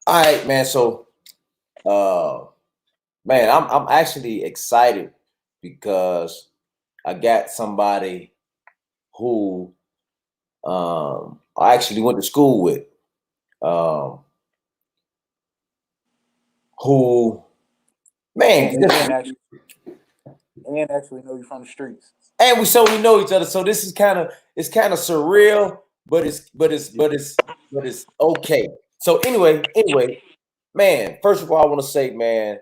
All right, man. So, uh, man, I'm actually excited because I got somebody who I actually went to school with, um, who, man, And actually know you from the streets. and we know each other. So this is kind of surreal, but it's okay. So anyway, man. First of all, I want to say, man,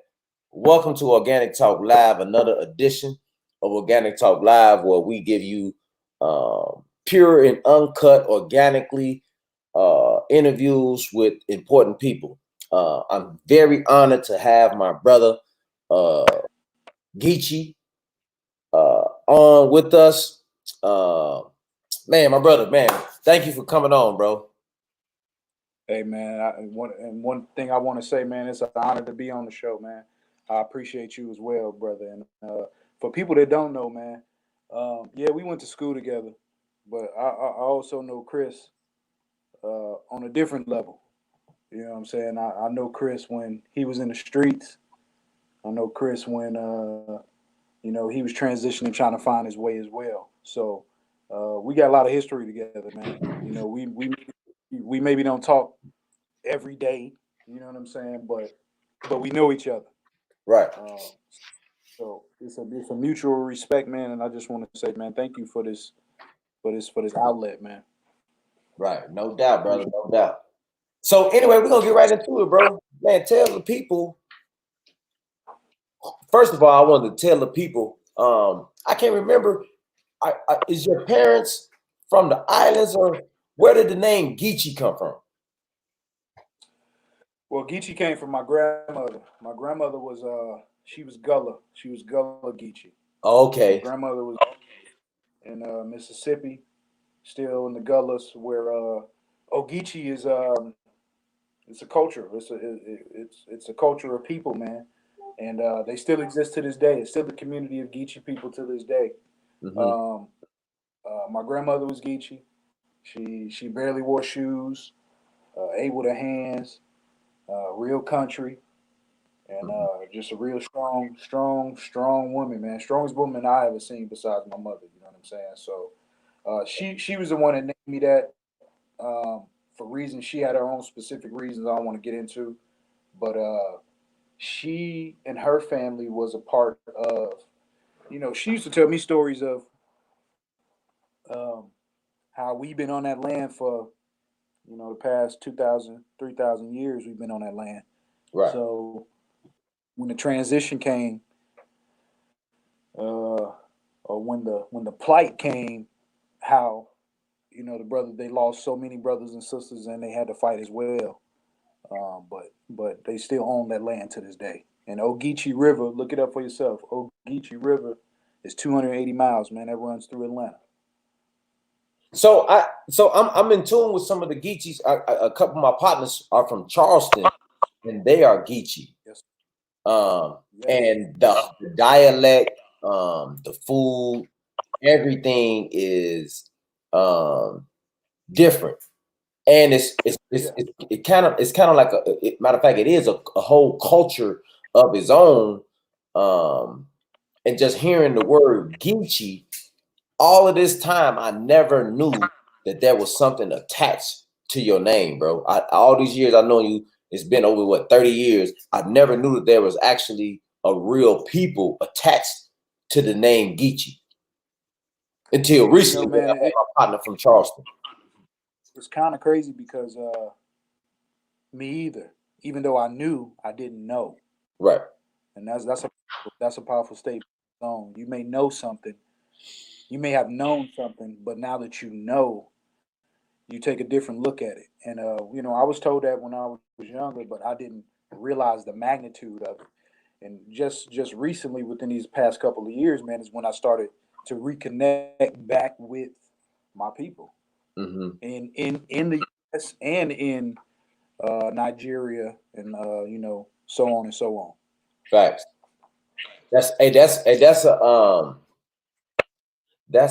welcome to Organic Talk Live, another edition of Organic Talk Live, where we give you pure and uncut, organically interviews with important people. I'm very honored to have my brother uh, Ghiche on with us. Uh, man, my brother, man, thank you for coming on, bro. Hey man, one thing I want to say, man, it's an honor to be on the show, man. I appreciate you as well, brother. And for people that don't know, man, yeah, we went to school together, but I also know Chris on a different level. You know what I'm saying? I know Chris when he was in the streets. I know Chris when he was transitioning, trying to find his way as well. So we got a lot of history together, man. We maybe don't talk every day. You know what I'm saying? But we know each other. Right, Uh, so it's a mutual respect, man. And I just want to say, man, thank you for this outlet, man. right, no doubt, brother, no doubt. So anyway, we're gonna get right into it, bro. Man, tell the people. First of all, I wanted to tell the people. I can't remember. Is your parents from the islands, or where did the name Geechee come from? Well, Geechee came from my grandmother. My grandmother was she was Gullah. She was Gullah Geechee. My Okay. grandmother was in Mississippi, still in the Gullahs, where Ogeechee is it's a culture. It's a culture of people, man, and they still exist to this day. It's still the community of Geechee people to this day. Hmm. Um, my grandmother was Geechee. She barely wore shoes, ate with her hands, real country, and Hmm. just a real strong woman, man. Strongest woman I ever seen besides my mother. You know what I'm saying? So she was the one that named me that for reasons she had her own specific reasons I don't want to get into, but she and her family was a part of. She used to tell me stories of um, how we've been on that land for the past 2,000, 3,000 years. We've been on that land. Right. So when the transition came, or when the plight came, how they lost so many brothers and sisters and they had to fight as well. But they still own that land to this day. And Ogeechee River, look it up for yourself. Ogeechee River is 280 miles, man. That runs through Atlanta. So I'm in tune with some of the Geechees. A couple of my partners are from Charleston, and they are Geechee. Yes, Um, yes. and the dialect, the food, everything is different, and Yeah. it's kind of like matter of fact, it is a whole culture of its own. Um, and just hearing the word Geechee all of this time, I never knew that there was something attached to your name, bro. All these years I know you, it's been over what 30 years. I never knew that there was actually a real people attached to the name Geechee until recently when Man, I met my partner from Charleston. it's kind of crazy because me either. Even though I knew, I didn't know, Right. and that's a powerful statement. You may know something, you may have known something, but now that you know, you take a different look at it. And I was told that when I was younger, but I didn't realize the magnitude of it. And just recently, within these past couple of years, man, is when I started to reconnect back with my people Hmm. in the U.S. and in Nigeria, and so on and so on. Facts. That's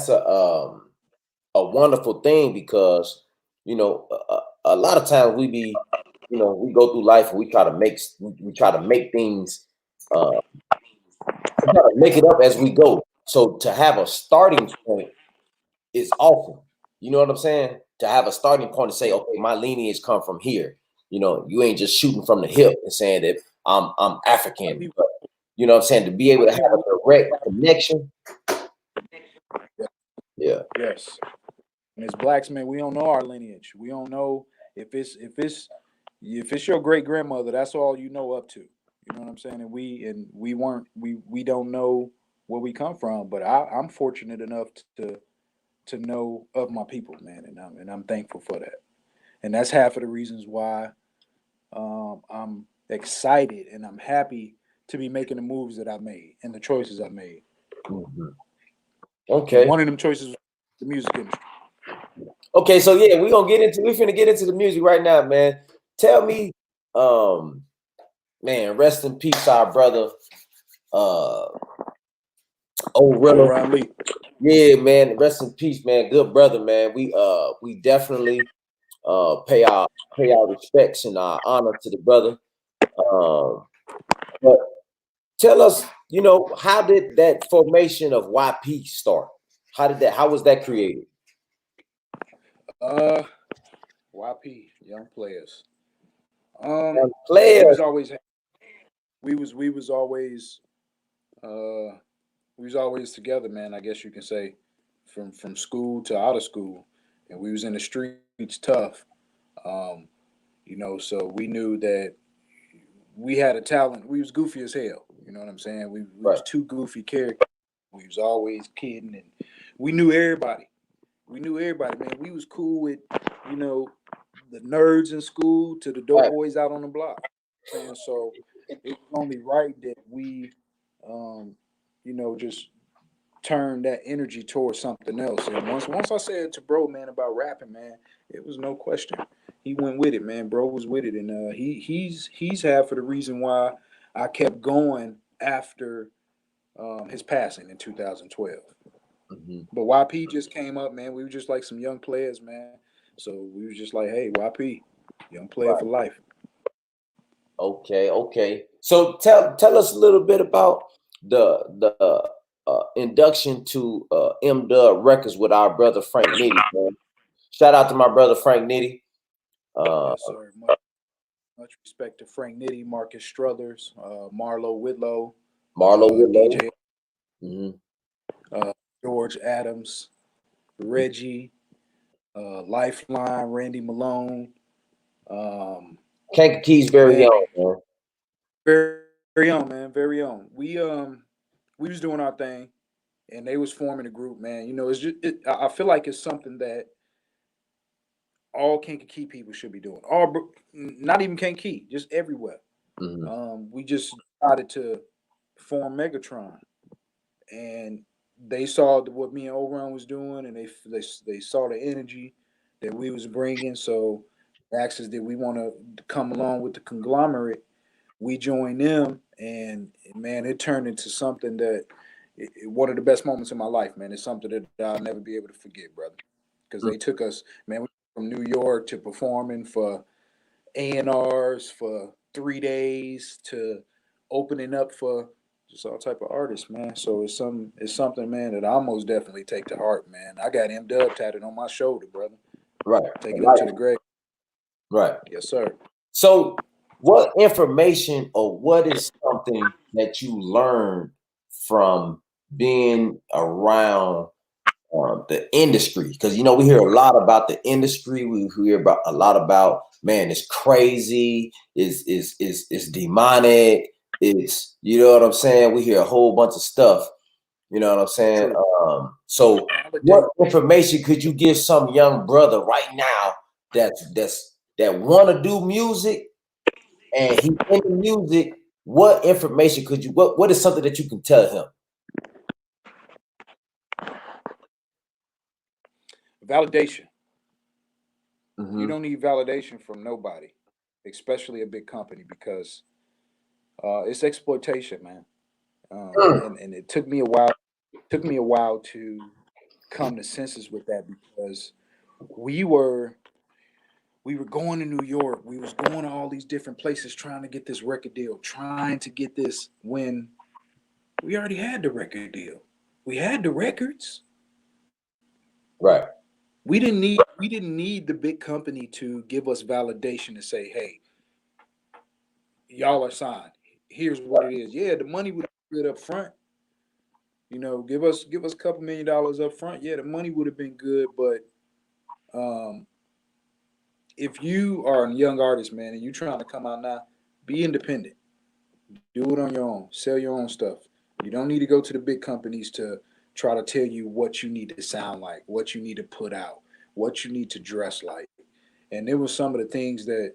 a wonderful thing because a lot of times we be you know, we go through life and we try to make things, we try to make it up as we go. So to have a starting point is awesome. You know what I'm saying? To have a starting point to say, okay, my lineage come from here. You know, you ain't just shooting from the hip and saying that I'm African. But, you know what I'm saying? To be able to have a direct connection. Yeah. Yes. And as blacks, man, we don't know our lineage. We don't know if it's your great grandmother. That's all you know up to. You know what I'm saying? And we don't know where we come from. But I'm fortunate enough to know of my people, man, and I'm thankful for that. And that's half of the reasons why I'm excited and I'm happy to be making the moves that I made and the choices I made. Mm-hmm. Okay. And one of them choices was the music industry. Okay, so yeah, we're finna get into the music right now, man. Tell me, man, rest in peace, our brother, old Rilla. Lee. Yeah, man, rest in peace, man. Good brother, man. We definitely pay our respects and our honor to the brother. But tell us, you know, how did that formation of YP start? How was that created? YP, Young Players. Young We players. was always we was always we was always together, man. I guess you can say from school to out of school, and we was in the streets tough. Um, so we knew that we had a talent. We was goofy as hell. You know what I'm saying? We Right. was two goofy characters. We was always kidding, and we knew everybody. We knew everybody, man. We was cool with, you know, the nerds in school to the dope Right. boys out on the block. And so it was only right that we, just turn that energy towards something else. And once I said to bro, man, about rapping, man, it was no question. He went with it, man. Bro was with it, and he's half of the reason why I kept going after his passing in 2012. Mm-hmm. But YP just came up, man. We were just like some young players, man. So we was just like, hey, YP, young player Right. for life. Okay. So tell us a little bit about the induction to M Dub Records with our brother Frank Nitty, man. Shout out to my brother Frank Nitty. Yes, sir. Much respect to Frank Nitty, Marcus Struthers, Marlo Whitlow, Marlo Whitlow. DJ, Mm-hmm. George Adams, Reggie, Lifeline, Randy Malone. Kankakee's very Man, own, man. very, very own, man, very own. We was doing our thing, and they was forming a group, man. It's just I feel like it's something that all Kankakee people should be doing. Not even Kankakee, just everywhere. Mm-hmm. We just decided to form Megatron, and they saw what me and Oron was doing, and they saw the energy that we was bringing. So, asked us, did we want to come along with the conglomerate? We joined them, and man, it turned into something that one of the best moments in my life, man. It's something that I'll never be able to forget, brother, because they took us, man, from New York to performing for A&Rs for 3 days to opening up for just all type of artists, man. So it's something, man, that I most definitely take to heart, man. I got M Dub tatted on my shoulder, brother. Right. Taking him to the grave. Right. Yes, sir. So what information or what is something that you learned from being around the industry? Because you know we hear a lot about the industry. We hear about a lot about, man, it's crazy, it's demonic, it's, you know what I'm saying. We hear a whole bunch of stuff. You know what I'm saying. So what information could you give some young brother right now that want to do music and he's into music? What information could you? What is something that you can tell him? Validation. Mm-hmm. You don't need validation from nobody, especially a big company, because it's exploitation, man. And it took me a while. Took me a while to come to senses with that, because we were we were going to New York. We was going to all these different places trying to get this record deal, trying to get this when we already had the record deal. We had the records. Right. We didn't need the big company to give us validation to say, hey, y'all are signed. Here's what it is. Yeah, the money would have been good up front. You know, give us a couple $1 million up front. Yeah, the money would have been good, but if you are a young artist, man, and you're trying to come out now, be independent. Do it on your own. Sell your own stuff. You don't need to go to the big companies to try to tell you what you need to sound like, what you need to put out, what you need to dress like. And there was some of the things that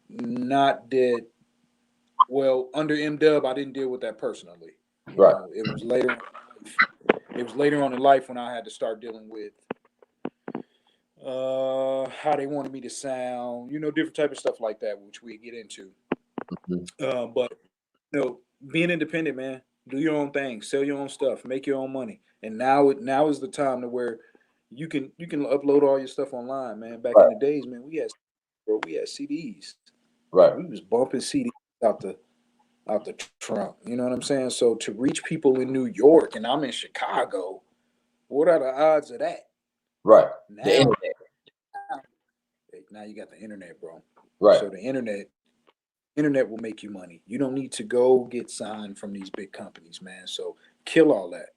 not that well under M-Dub, I didn't deal with that personally. Right. It was later. It was later on in life when I had to start dealing with how they wanted me to sound, different type of stuff like that, which we get into. But being independent, man, do your own thing, sell your own stuff, make your own money. And now is the time to where you can upload all your stuff online, man. Back in the days, man, we had CDs. Right. We was bumping CDs out the trunk. You know what I'm saying? So to reach people in New York and I'm in Chicago, what are the odds of that? Right. Now, the internet. Now you got the internet, bro. Right. So the internet will make you money. You don't need to go get signed from these big companies, man. So kill all that.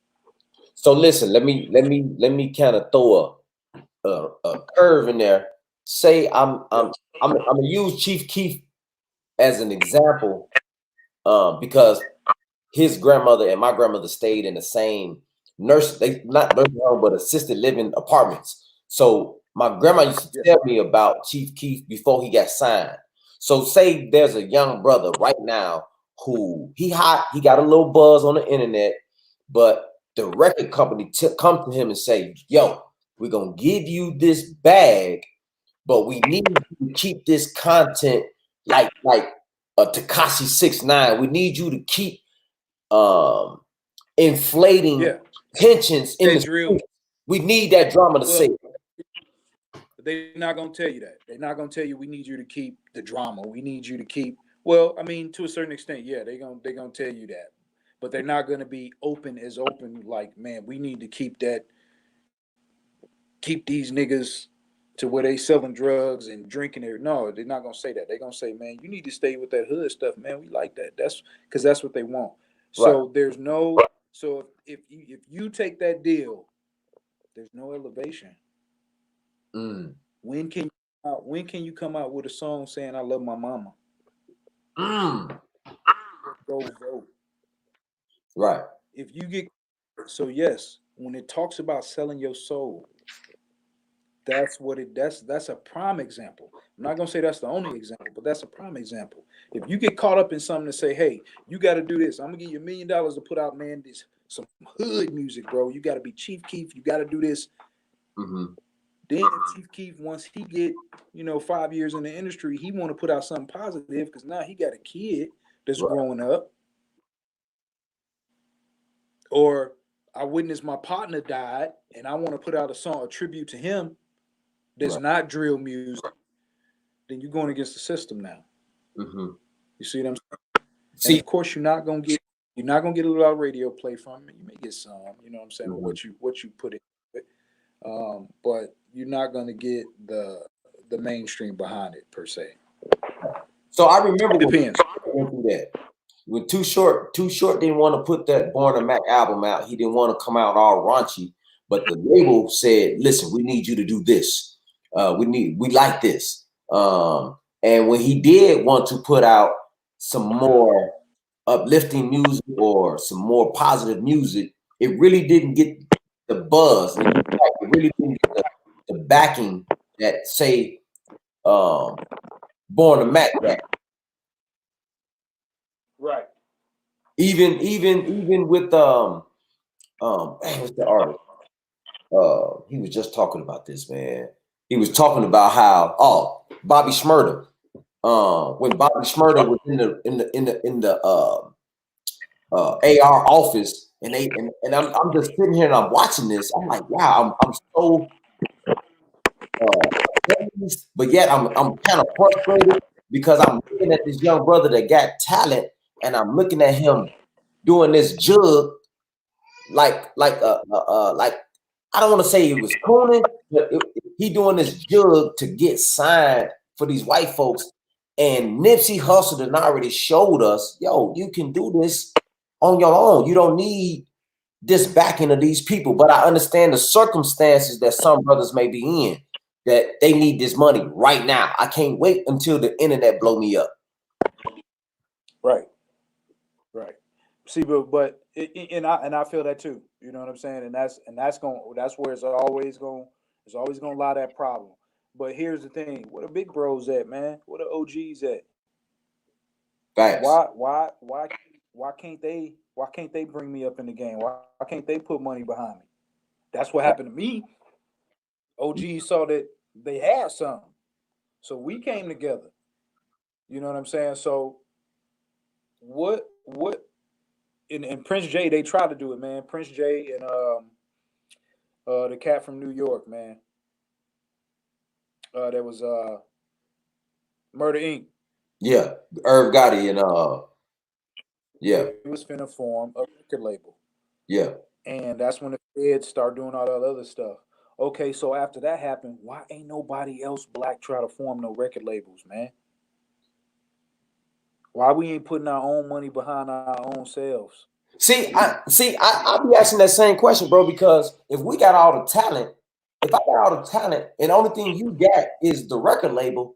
So listen, let me kind of throw a curve in there. Say I'm gonna use Chief Keef as an example, because his grandmother and my grandmother stayed in the same not nursing home, but assisted living apartments. So my grandma used to tell me about Chief Keef before he got signed. So say there's a young brother right now who he got a little buzz on the internet, but the record company come to him and say, yo, we're gonna give you this bag, but we need you to keep this content like a Tekashi 6ix9ine. We need you to keep inflating tensions in the streets. We need that drama to say. They're not gonna tell you that. They're not gonna tell you we need you to keep the drama. We need you to keep. Well, I mean, to a certain extent, yeah, they're gonna tell you that, but they're not gonna be open like, man, we need to keep these niggas to where they selling drugs and drinking it. No, they're not gonna say that. They're gonna say, man, you need to stay with that hood stuff, man. We like that. That's because that's what they want. So there's no. So if you take that deal, there's no elevation. When can you come out with a song saying I love my mama? Go vote. Right. If you get yes, when it talks about selling your soul, that's a prime example. I'm not gonna say that's the only example, but that's a prime example. If you get caught up in something to say, hey, you got to do this. I'm gonna give you $1 million to put out, man, some hood music, bro. You got to be Chief Keef. You got to do this. Then Chief Keef, once he get 5 years in the industry, he want to put out something positive because now he got a kid that's growing up. Or I witnessed my partner died, and I want to put out a tribute to him. That's not drill music. Then you're going against the system now. You see what I'm saying? And of course, you're not gonna get a lot of radio play from it. You may get some, you know what I'm saying, what you put into it. But you're not gonna get the mainstream behind it per se. So I remember when Too Short didn't want to put that Born a Mac album out. He didn't want to come out all raunchy, but the label said, listen, we need you to do this. We like this. And when he did want to put out some more uplifting music or some more positive music, it really didn't get the buzz. It really didn't get the backing that say Born a Mac got. Right. Even with what's the artist? He was just talking about this, man. He was talking about how Bobby Shmurda. When Bobby Shmurda was in the AR office, and I'm just sitting here and I'm watching this. I'm like, wow, I'm so pleased, but yet I'm kind of frustrated because I'm looking at this young brother that got talent, and I'm looking at him doing this jug like I don't want to say he was cooning, but he doing this jug to get signed for these white folks. And Nipsey Hussle and already showed us, yo, you can do this on your own. You don't need this backing of these people. But I understand the circumstances that some brothers may be in, that they need this money right now. I can't wait until the internet blow me up. Right. Right. See, but and I feel that too. You know what I'm saying? And that's where it's always gonna lie that problem. But here's the thing: where the big bros at, man? Where the OGs at? Facts. Why can't they bring me up in the game? Why can't they put money behind me? That's what happened to me. OGs saw that they had something, so we came together. You know what I'm saying? So what in Prince J, they tried to do it, man. Prince J and the cat from New York, man. That was Murder Inc. Yeah. Irv Gotti and yeah. It was finna form a record label. Yeah. And that's when the feds start doing all that other stuff. Okay, so after that happened, why ain't nobody else black try to form no record labels, man? Why we ain't putting our own money behind our own selves? I be asking that same question, bro, because if we got all the talent, if I got all the talent and the only thing you got is the record label,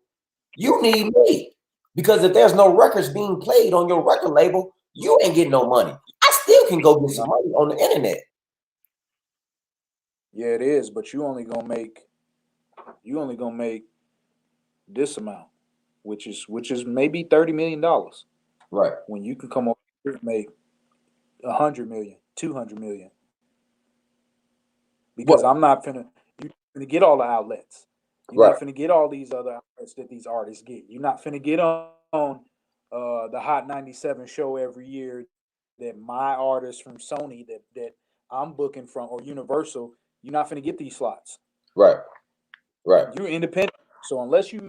you need me. Because if there's no records being played on your record label, you ain't getting no money. I still can go get some money on the internet. Yeah, it is, but you only gonna make this amount, which is maybe $30 million. Right. When you can come over here and make 100 million, 200 million. Because What? I'm not finna get all the outlets. You're not finna get all these other outlets that these artists get. You're not finna get on the Hot 97 show every year that my artists from Sony that I'm booking from, or Universal. You're not finna get these slots. Right. Right. You're independent. So unless you're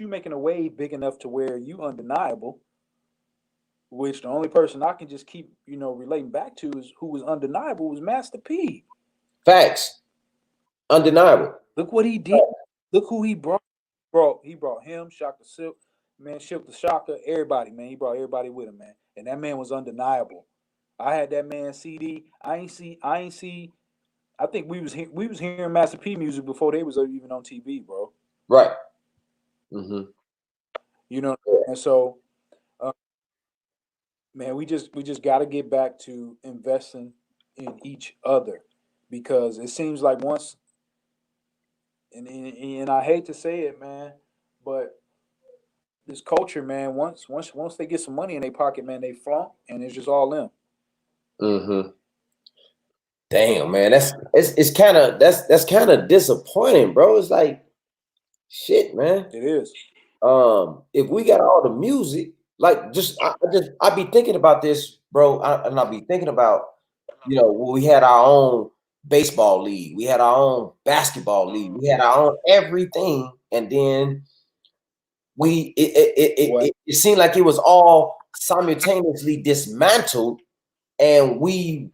making a wave big enough to where you undeniable, which the only person I can just keep, relating back to is who was undeniable was Master P. Facts. Undeniable. Look what he did. Look who he brought. He brought him, Shaka Silk, man, Silk the Shaka, everybody, man. He brought everybody with him, man. And that man was undeniable. I had that man CD. I ain't see. I think we was hearing Master P music before they was even on TV, bro. Right. Mm-hmm. And so, man, we just got to get back to investing in each other, because it seems like once, and I hate to say it, man, but this culture, man, once they get some money in their pocket, man, they flaunt, and it's just all them. Mm-hmm. Damn, man, it's kind of that's kind of disappointing, bro. It's like shit, man. It is. If we got all the music, like I be thinking about this, bro, and I be thinking about, when we had our own baseball league, we had our own basketball league, we had our own everything, and then it seemed like it was all simultaneously dismantled, and we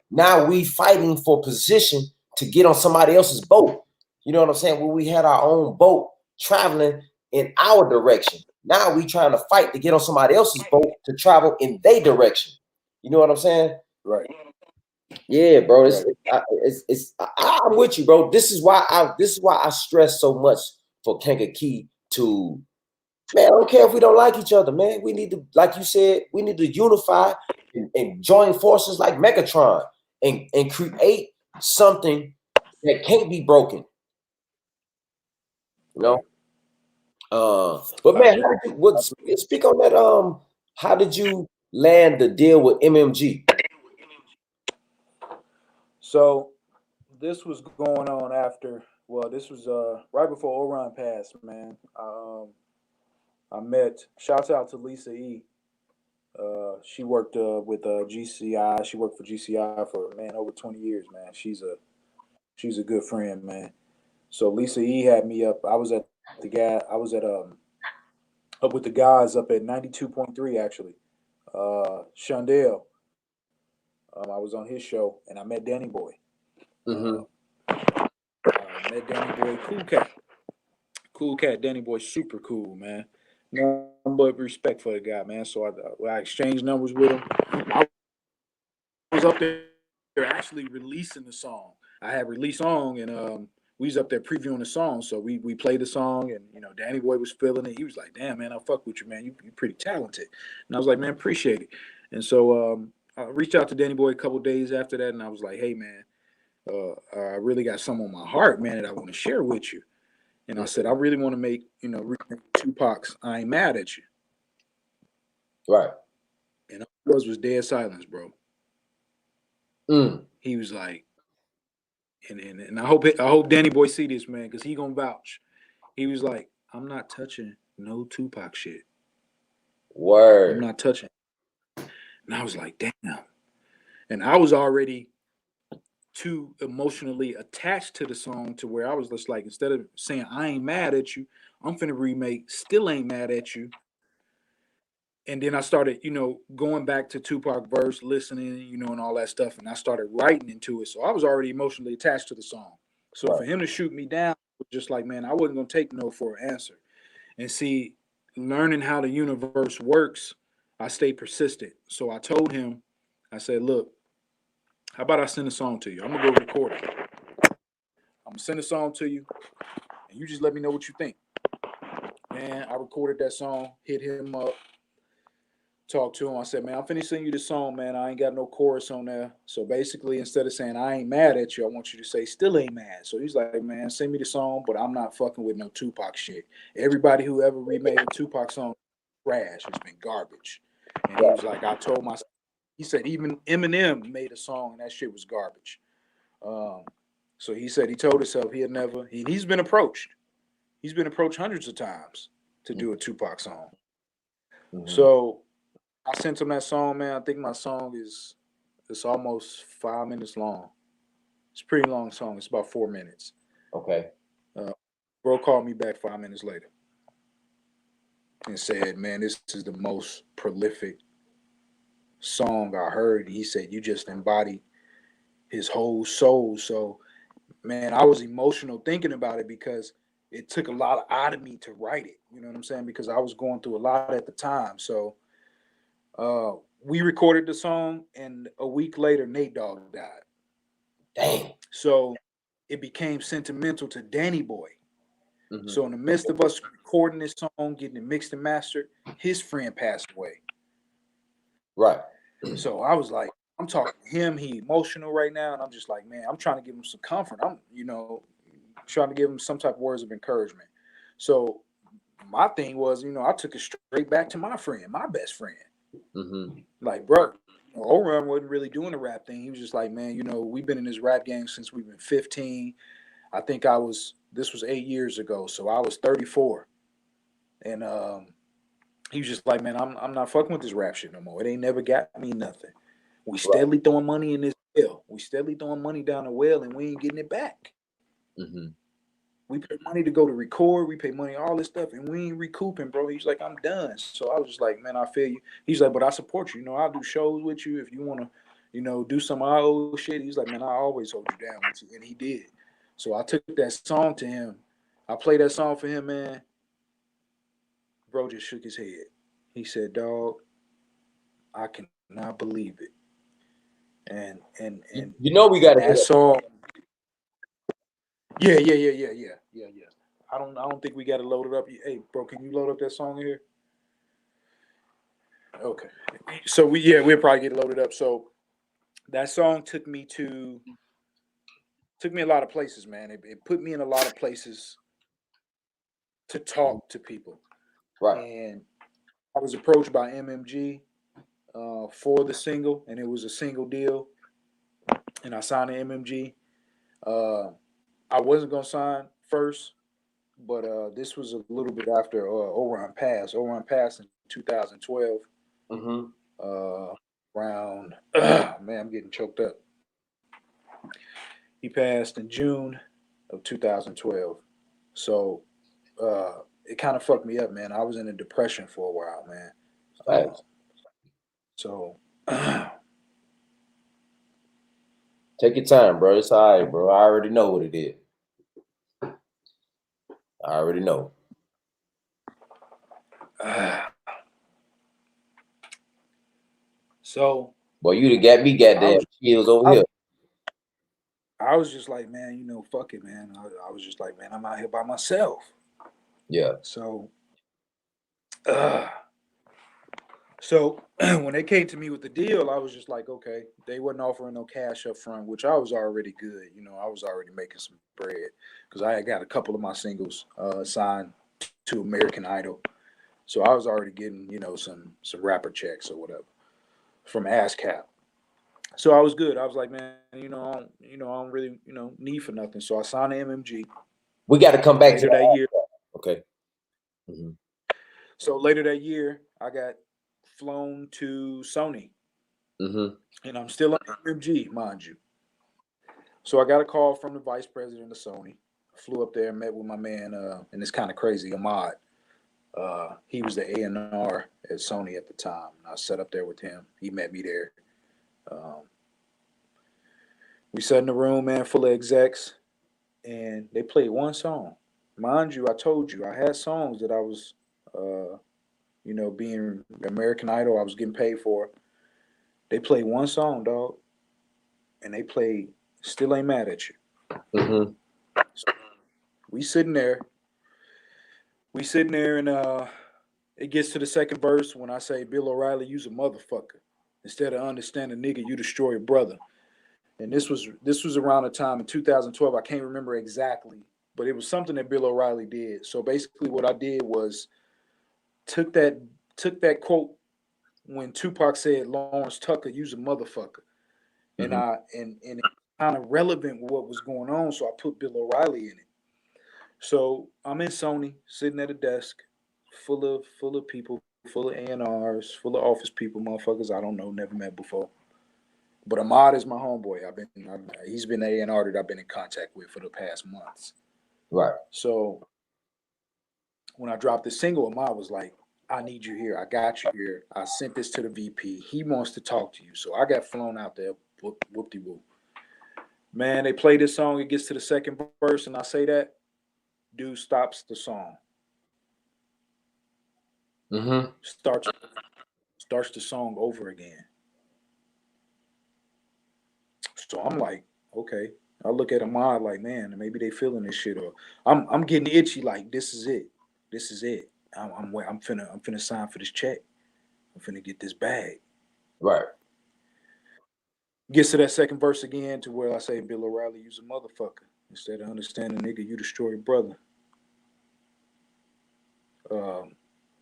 fighting for position to get on somebody else's boat. You know what I'm saying? When we had our own boat traveling in our direction, now we trying to fight to get on somebody else's boat to travel in their direction. You know what I'm saying? Right. Yeah, bro. I'm with you, bro. This is why I stress so much for Kankakee to, man, I don't care if we don't like each other, man. We need to, like you said, we need to unify and join forces like Megatron and create something that can't be broken. You know? But man, how did you speak on that? How did you land the deal with MMG? So this was going on after. Well, this was right before Orion passed, man. I met. Shouts out to Lisa E. She worked with GCI. She worked for GCI for, man, over 20 years, man. She's a good friend, man. So Lisa E had me up. I was at up with the guys up at 92.3 actually. Shundell. I was on his show and I met Danny Boy. Mm-hmm. Met Danny Boy, cool cat. Danny Boy, super cool, man. Nothing but respect for the guy, man. So I exchanged numbers with him. I was up there actually releasing the song. I had release song and we was up there previewing the song. So we played the song and Danny Boy was feeling it. He was like, "Damn man, I fuck with you, man. You pretty talented." And I was like, "Man, appreciate it." And so I reached out to Danny Boy a couple days after that, and I was like, "Hey man, I really got something on my heart, man, that I want to share with you." And I said, "I really want to make Tupac's I Ain't Mad at You." Right. And all it was dead silence, bro. Mm. He was like, and I hope Danny Boy see this, man, because he gonna vouch. He was like, "I'm not touching no Tupac shit. I'm Word. not touching." And I was like, "Damn." And I was already too emotionally attached to the song to where I was just like, instead of saying I ain't mad at you, I'm finna remake Still Ain't Mad at You. And then I started, going back to Tupac verse, listening, and all that stuff, and I started writing into it. So I was already emotionally attached to the song. So Right. for him to shoot me down, just like, man, I wasn't gonna take no for an answer. And see, learning how the universe works, I stay persistent. So I told him, I said, "Look, how about I send a song to you? I'm gonna go record it. I'm gonna send a song to you, and you just let me know what you think." Man, I recorded that song, hit him up, talked to him. I said, "Man, I'm finna send you the song, man. I ain't got no chorus on there. So basically, instead of saying I ain't mad at you, I want you to say still ain't mad." So he's like, "Man, send me the song, but I'm not fucking with no Tupac shit. Everybody who ever remade a Tupac song, trash. It's been garbage." And he was like, he said even Eminem made a song and that shit was garbage. Um, so he said he told himself he'd never. He's been approached. He's been approached hundreds of times to do a Tupac song. Mm-hmm. So I sent him that song, man. I think my song it's almost 5 minutes long. It's a pretty long song. It's about 4 minutes. Okay. Uh, bro called me back 5 minutes later and said, "Man, this is the most prolific song I heard." He said, "You just embody his whole soul." So, man, I was emotional thinking about it because it took a lot out of me to write it. You know what I'm saying? Because I was going through a lot at the time. So uh, we recorded the song, and a week later, Nate Dogg died. Dang. So it became sentimental to Danny Boy. Mm-hmm. So in the midst of us recording this song, getting it mixed and mastered, his friend passed away. Right. So I was like, I'm talking to him. He emotional right now, and I'm just like, man, I'm trying to give him some comfort. I'm, trying to give him some type of words of encouragement. So my thing was, I took it straight back to my friend, my best friend. Mm-hmm. Like, bro, Oran wasn't really doing the rap thing. He was just like, man, we've been in this rap game since we've been 15. I think this was 8 years ago. So I was 34. And he was just like, man, I'm not fucking with this rap shit no more. It ain't never got me nothing. We Right. steadily throwing money in this well. We steadily throwing money down the well and we ain't getting it back. Mm-hmm. We pay money to go to record. We pay money, all this stuff, and we ain't recouping, bro. He's like, I'm done. So I was just like, man, I feel you. He's like, but I support you. I'll do shows with you if you want to, do some of our old shit. He's like, man, I always hold you down with you. And he did. So I took that song to him. I played that song for him, man. Bro just shook his head. He said, dog, I cannot believe it. And We got to that song. Yeah. I don't think we got to load it up. Hey, bro, can you load up that song in here? Okay. So we'll probably get it loaded up. So that song took me a lot of places, man. It put me in a lot of places to talk to people. Right. And I was approached by MMG for the single, and it was a single deal. And I signed to MMG. I wasn't gonna sign first, but this was a little bit after Oran passed. Oran passed in 2012. Mm-hmm. Around man, I'm getting choked up. He passed in June of 2012. So it kind of fucked me up, man. I was in a depression for a while, man. Facts. So Take your time, bro. It's all right, bro. I already know what it is. I already know. So, boy, you done got me goddamn chills over here. I was just like, man, you know, fuck it, man. I was just like, man, I'm out here by myself. Yeah. So, so when they came to me with the deal, I was just like, okay, they wasn't offering no cash up front, which I was already good. You know, I was already making some bread because I had got a couple of my singles signed to American Idol. So I was already getting, you know, some rapper checks or whatever from ASCAP. So I was good. I was like, man, I don't really, need for nothing. So I signed to MMG. We got to come back later to that year. Okay. Mm-hmm. So later that year, I got flown to Sony, and I'm still on MMG, mind you. So I got a call from the vice president of Sony. I flew up there and met with my man, and it's kind of crazy, Ahmad. He was the A&R at Sony at the time. I sat up there with him. He met me there. We sat in the room, man, full of execs, and they played one song. Mind you, I told you I had songs that I was, being American Idol, I was getting paid for. They played one song, dog, and they played "Still Ain't Mad at You." So we sitting there, and it gets to the second verse when I say, "Bill O'Reilly, you's a motherfucker. Instead of understanding, nigga, you destroy a brother." And this was around the time in 2012. I can't remember exactly, but it was something that Bill O'Reilly did. So basically, what I did was took that quote when Tupac said, "Lawrence Tucker, you's a motherfucker," and it's kind of relevant with what was going on. So I put Bill O'Reilly in it. So I'm in Sony, sitting at a desk, full of people, full of A&Rs, full of office people, motherfuckers I don't know, never met before. But Ahmad is my homeboy. He's been an A&R that I've been in contact with for the past months. Right. So when I dropped the single, Ahmad was like, "I need you here. I got you here. I sent this to the VP. He wants to talk to you." So I got flown out there. Whoop-de-whoop. Man, they play this song. It gets to the second verse, and I say that. Dude stops the song. Starts the song over again. So I'm like, okay. I look at Ahmad like, man, maybe they feeling this shit, or I'm getting itchy. Like, this is it. This is it. I'm finna sign for this check. I'm finna get this bag. Right. Gets to that second verse again to where I say, "Bill O'Reilly, you's a motherfucker. Instead of understanding, nigga, you destroy your brother."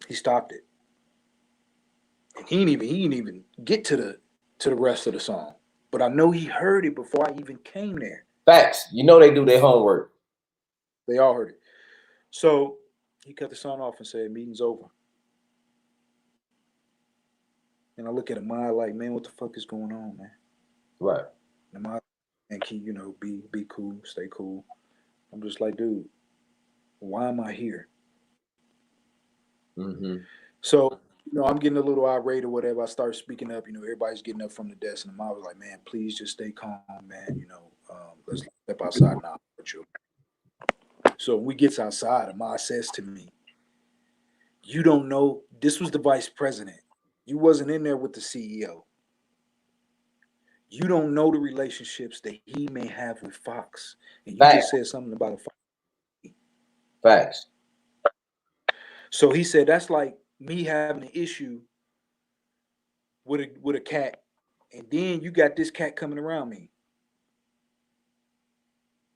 He stopped it, and he didn't even get to the rest of the song. But I know he heard it before I even came there. Facts. You know they do their homework. They all heard it. So he cut the song off and said, "Meeting's over." And I look at Ahmad like, man, what the fuck is going on, man? Right. And Ahmad and keep, be cool, stay cool. I'm just like, dude, why am I here? So, I'm getting a little irate or whatever. I start speaking up. Everybody's getting up from the desk, and I was like, man, please just stay calm, man. Let's step outside now. So when we gets outside, Ahmad says to me, "You don't know, this was the vice president. You wasn't in there with the CEO. You don't know the relationships that he may have with Fox. And you just said something about a Fox." Facts. So he said, that's like me having an issue with a cat, and then you got this cat coming around me,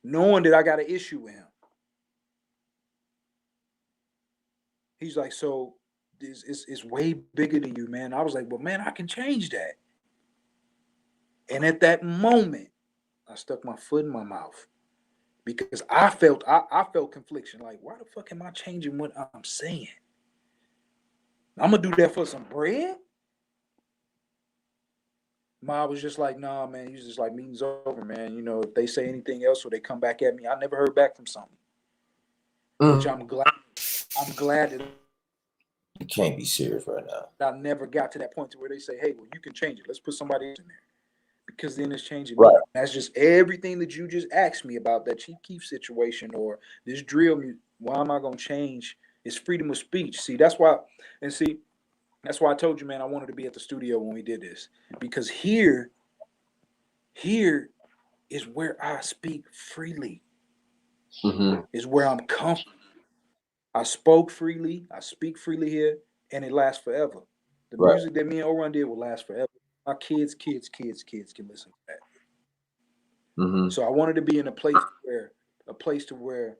knowing that I got an issue with him. He's like, so it's way bigger than you, man. I was like, well, man, I can change that. And at that moment, I stuck my foot in my mouth because I felt confliction. Like, why the fuck am I changing what I'm saying? I'm gonna do that for some bread. Ma was just like, nah, man, you just like meeting's over, man. You know, if they say anything else or they come back at me, I never heard back from something. Which I'm glad that You can't be serious right now. I never got to that point to where they say, hey, well, you can change it. Let's put somebody else in there. Because then it's changing me. Right. That's just everything that you just asked me about that Chief Keef situation or this drill. Why am I going to change? It's freedom of speech. See, that's why. And see, that's why I told you, man, I wanted to be at the studio when we did this. Because here is where I speak freely. Is where I'm comfortable. I spoke freely. I speak freely here. And it lasts forever. The music that me and Oran did will last forever. My kids can listen to that. So I wanted to be in a place to where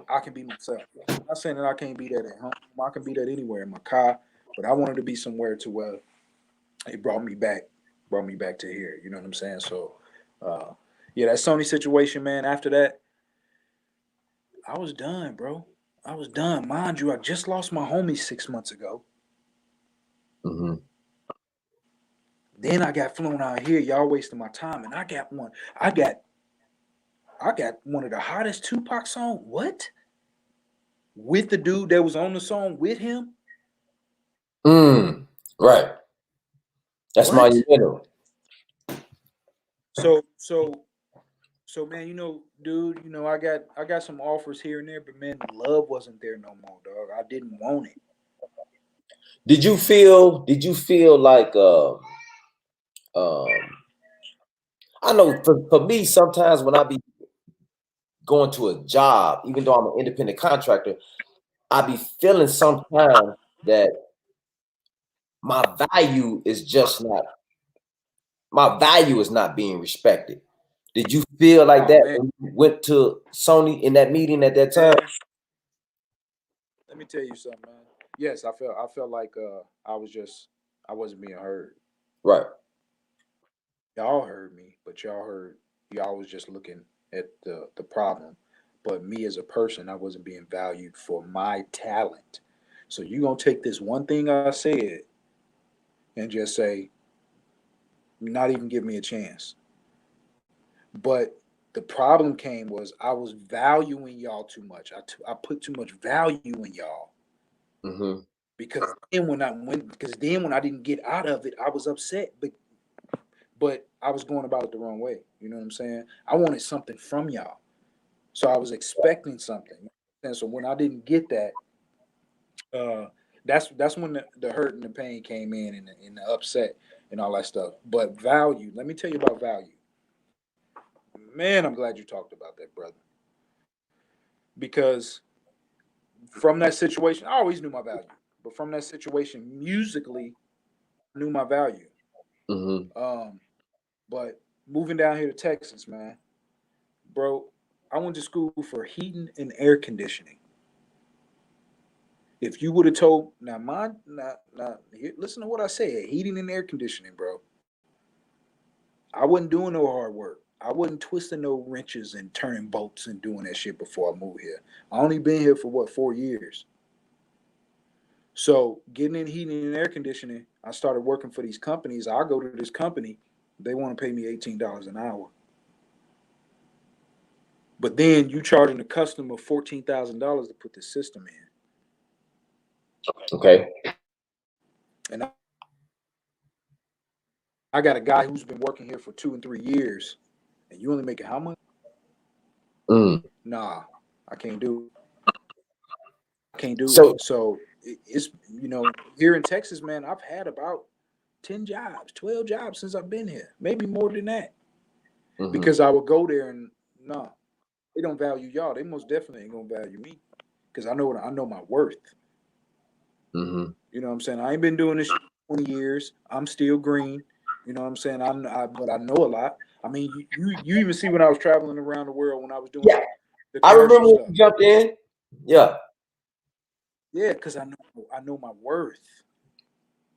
I can be myself. I'm not saying that I can't be that at home. I can be that anywhere in my car, but I wanted to be somewhere to where it brought me back to here. You know what I'm saying? So, yeah, that Sony situation, man. After that, I was done, bro. I was done. Mind you, I just lost my homie 6 months ago. Then I got flown out here. Y'all wasting my time, and I got one of the hottest Tupac songs. What? With the dude that was on the song with him? Right. That's my middle. So man, you know, dude, you know, I got some offers here and there, but man, the love wasn't there no more, dog. I didn't want it. Did you feel like I know for me, sometimes when I be going to a job, even though I'm an independent contractor, I be feeling sometimes that my value is not being respected. Did you feel like that when you went to Sony in that meeting at that time? Let me tell you something, man. Yes, I felt like I wasn't being heard. Right. Y'all heard me, but y'all was just looking at the problem. But me as a person, I wasn't being valued for my talent. So you gonna take this one thing I said and just say, not even give me a chance. But the problem came was I was valuing y'all too much. I put too much value in y'all. Because then when I didn't get out of it, I was upset. But I was going about it the wrong way. You know what I'm saying? I wanted something from y'all, so I was expecting something. And so when I didn't get that, that's when the hurt and the pain came in, and the upset and all that stuff. But value, let me tell you about value. Man, I'm glad you talked about that, brother. Because from that situation, I always knew my value. But from that situation, musically, I knew my value. But moving down here to Texas, man, bro, I went to school for heating and air conditioning. If you would have told listen to what I said, heating and air conditioning, bro. I wasn't doing no hard work. I wasn't twisting no wrenches and turning bolts and doing that shit before I moved here. I only been here for 4 years. So getting in heating and air conditioning, I started working for these companies. I go to this company, they want to pay me $18 an hour. But then you charging the customer $14,000 to put the system in. Okay. And I got a guy who's been working here for 2 and 3 years, and you only making how much? Nah, I can't do it. I can't do it. So it's, you know, here in Texas, man, I've had about 10 jobs, 12 jobs since I've been here, maybe more than that. Because I would go there and they don't value y'all. They most definitely ain't gonna value me because I know my worth. You know what I'm saying? I ain't been doing this 20 years. I'm still green. You know what I'm saying? But I know a lot. I mean, you even see when I was traveling around the world when I was doing the I remember when stuff. you jumped in. Yeah, because I know my worth.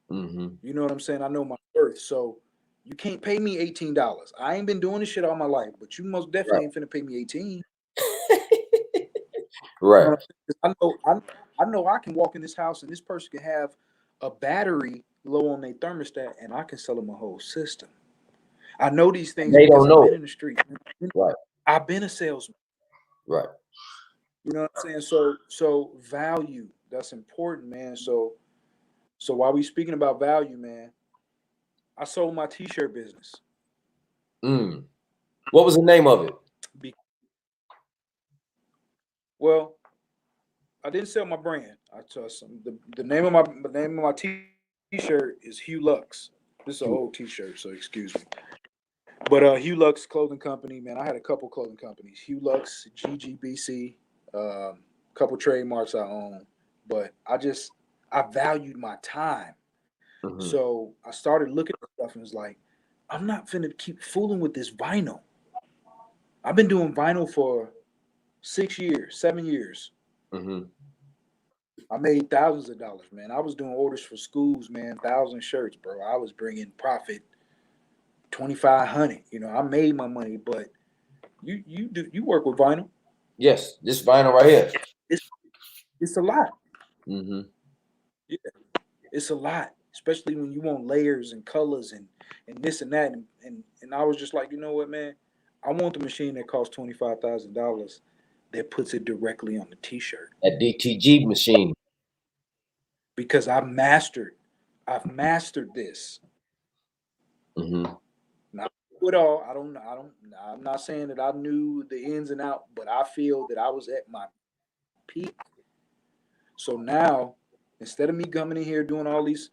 You know what I'm saying? I know my worth. So you can't pay me $18. I ain't been doing this shit all my life, but you most definitely ain't finna pay me 18. Right. I know I can walk in this house and this person can have a battery low on their thermostat, and I can sell them a whole system. I know these things They because don't I've know been it. in the street. Right. I've been a salesman. Right. You know what I'm saying? So value, that's important, man. So while we speaking about value, man, I sold my t-shirt business. Mm. What was the name of it? Be- well, I didn't sell my brand. I trust them. The name of my t-shirt is Hugh Lux. This is an old t-shirt, so excuse me. But Hugh Lux Clothing Company, man, I had a couple clothing companies. Hugh Lux, GGBC, couple trademarks I own. But I valued my time. Mm-hmm. So I started looking at stuff and was like, I'm not finna keep fooling with this vinyl. I've been doing vinyl for 6 years, 7 years. Mm-hmm. I made thousands of dollars, man. I was doing orders for schools, man, 1,000 shirts, bro. I was bringing profit 2,500. You know, I made my money, but you work with vinyl. Yes, this vinyl right here. It's it's a lot. Mm-hmm. Yeah, it's a lot, especially when you want layers and colors and this and that. And I was just like, you know what, man? I want the machine that costs $25,000 that puts it directly on the t-shirt That DTG machine. because I've mastered this. Mm-hmm. Not at all. I'm not saying that I knew the ins and out, but I feel that I was at my peak. So now, instead of me coming in here doing all these,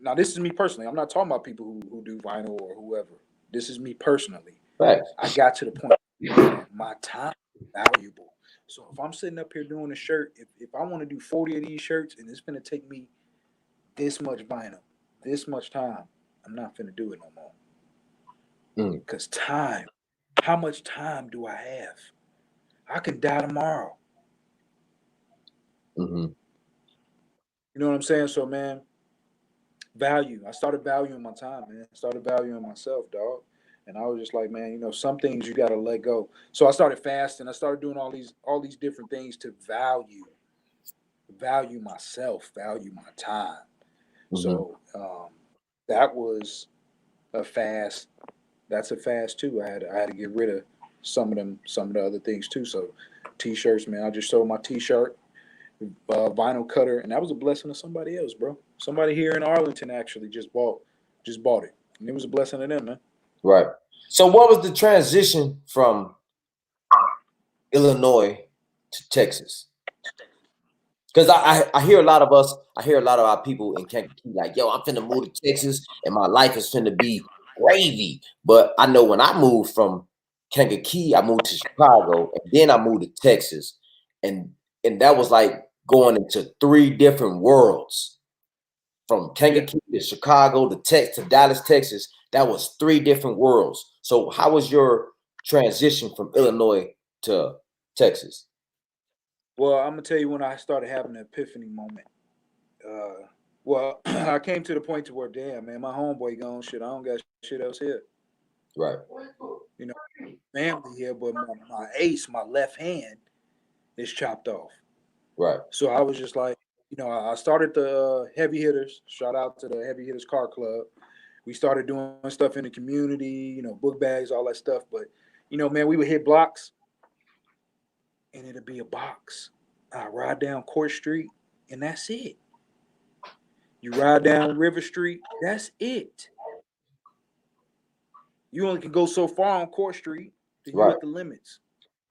now this is me personally. I'm not talking about people who do vinyl or whoever. This is me personally. Right. I got to the point, man, my time is valuable. So if I'm sitting up here doing a shirt, if I want to do 40 of these shirts and it's going to take me this much vinyl, this much time, I'm not going to do it no more. Mm. Because time, how much time do I have? I can die tomorrow. Mm-hmm. You know what I'm saying? So, man, value. I started valuing my time, man. I started valuing myself, dog. And I was just like, man, you know, some things you gotta let go. So I started fasting. I started doing all these different things to value myself, value my time. Mm-hmm. So that was a fast. That's a fast too. I had to get rid of some of the other things too. So t-shirts, man. I just sold my t-shirt, vinyl cutter, and that was a blessing to somebody else, bro. Somebody here in Arlington actually just bought it, and it was a blessing to them, man. Right. So what was the transition from Illinois to Texas? Because I hear a lot of us, I hear a lot of our people in Kankakee like, yo, I'm finna move to Texas and my life is finna be gravy. But I know when I moved from Kankakee, I moved to Chicago and then I moved to Texas. And that was like going into three different worlds. From Yeah. Kankakee to Chicago to Dallas, Texas. That was three different worlds. So how was your transition from Illinois to Texas? Well, I'm gonna tell you when I started having an epiphany moment. Well, I came to the point to where, damn, man, my homeboy gone. Shit, I don't got shit else here. Right. You know, family here, but my ace, my left hand, is chopped off. Right. So I was just like, you know, I started the heavy hitters. Shout out to the heavy hitters car club. We started doing stuff in the community, you know, book bags, all that stuff. But, you know, man, we would hit blocks and it'd be a box. I ride down Court Street and that's it. You ride down River Street, that's it. You only can go so far on Court Street, then you Right. at the limits.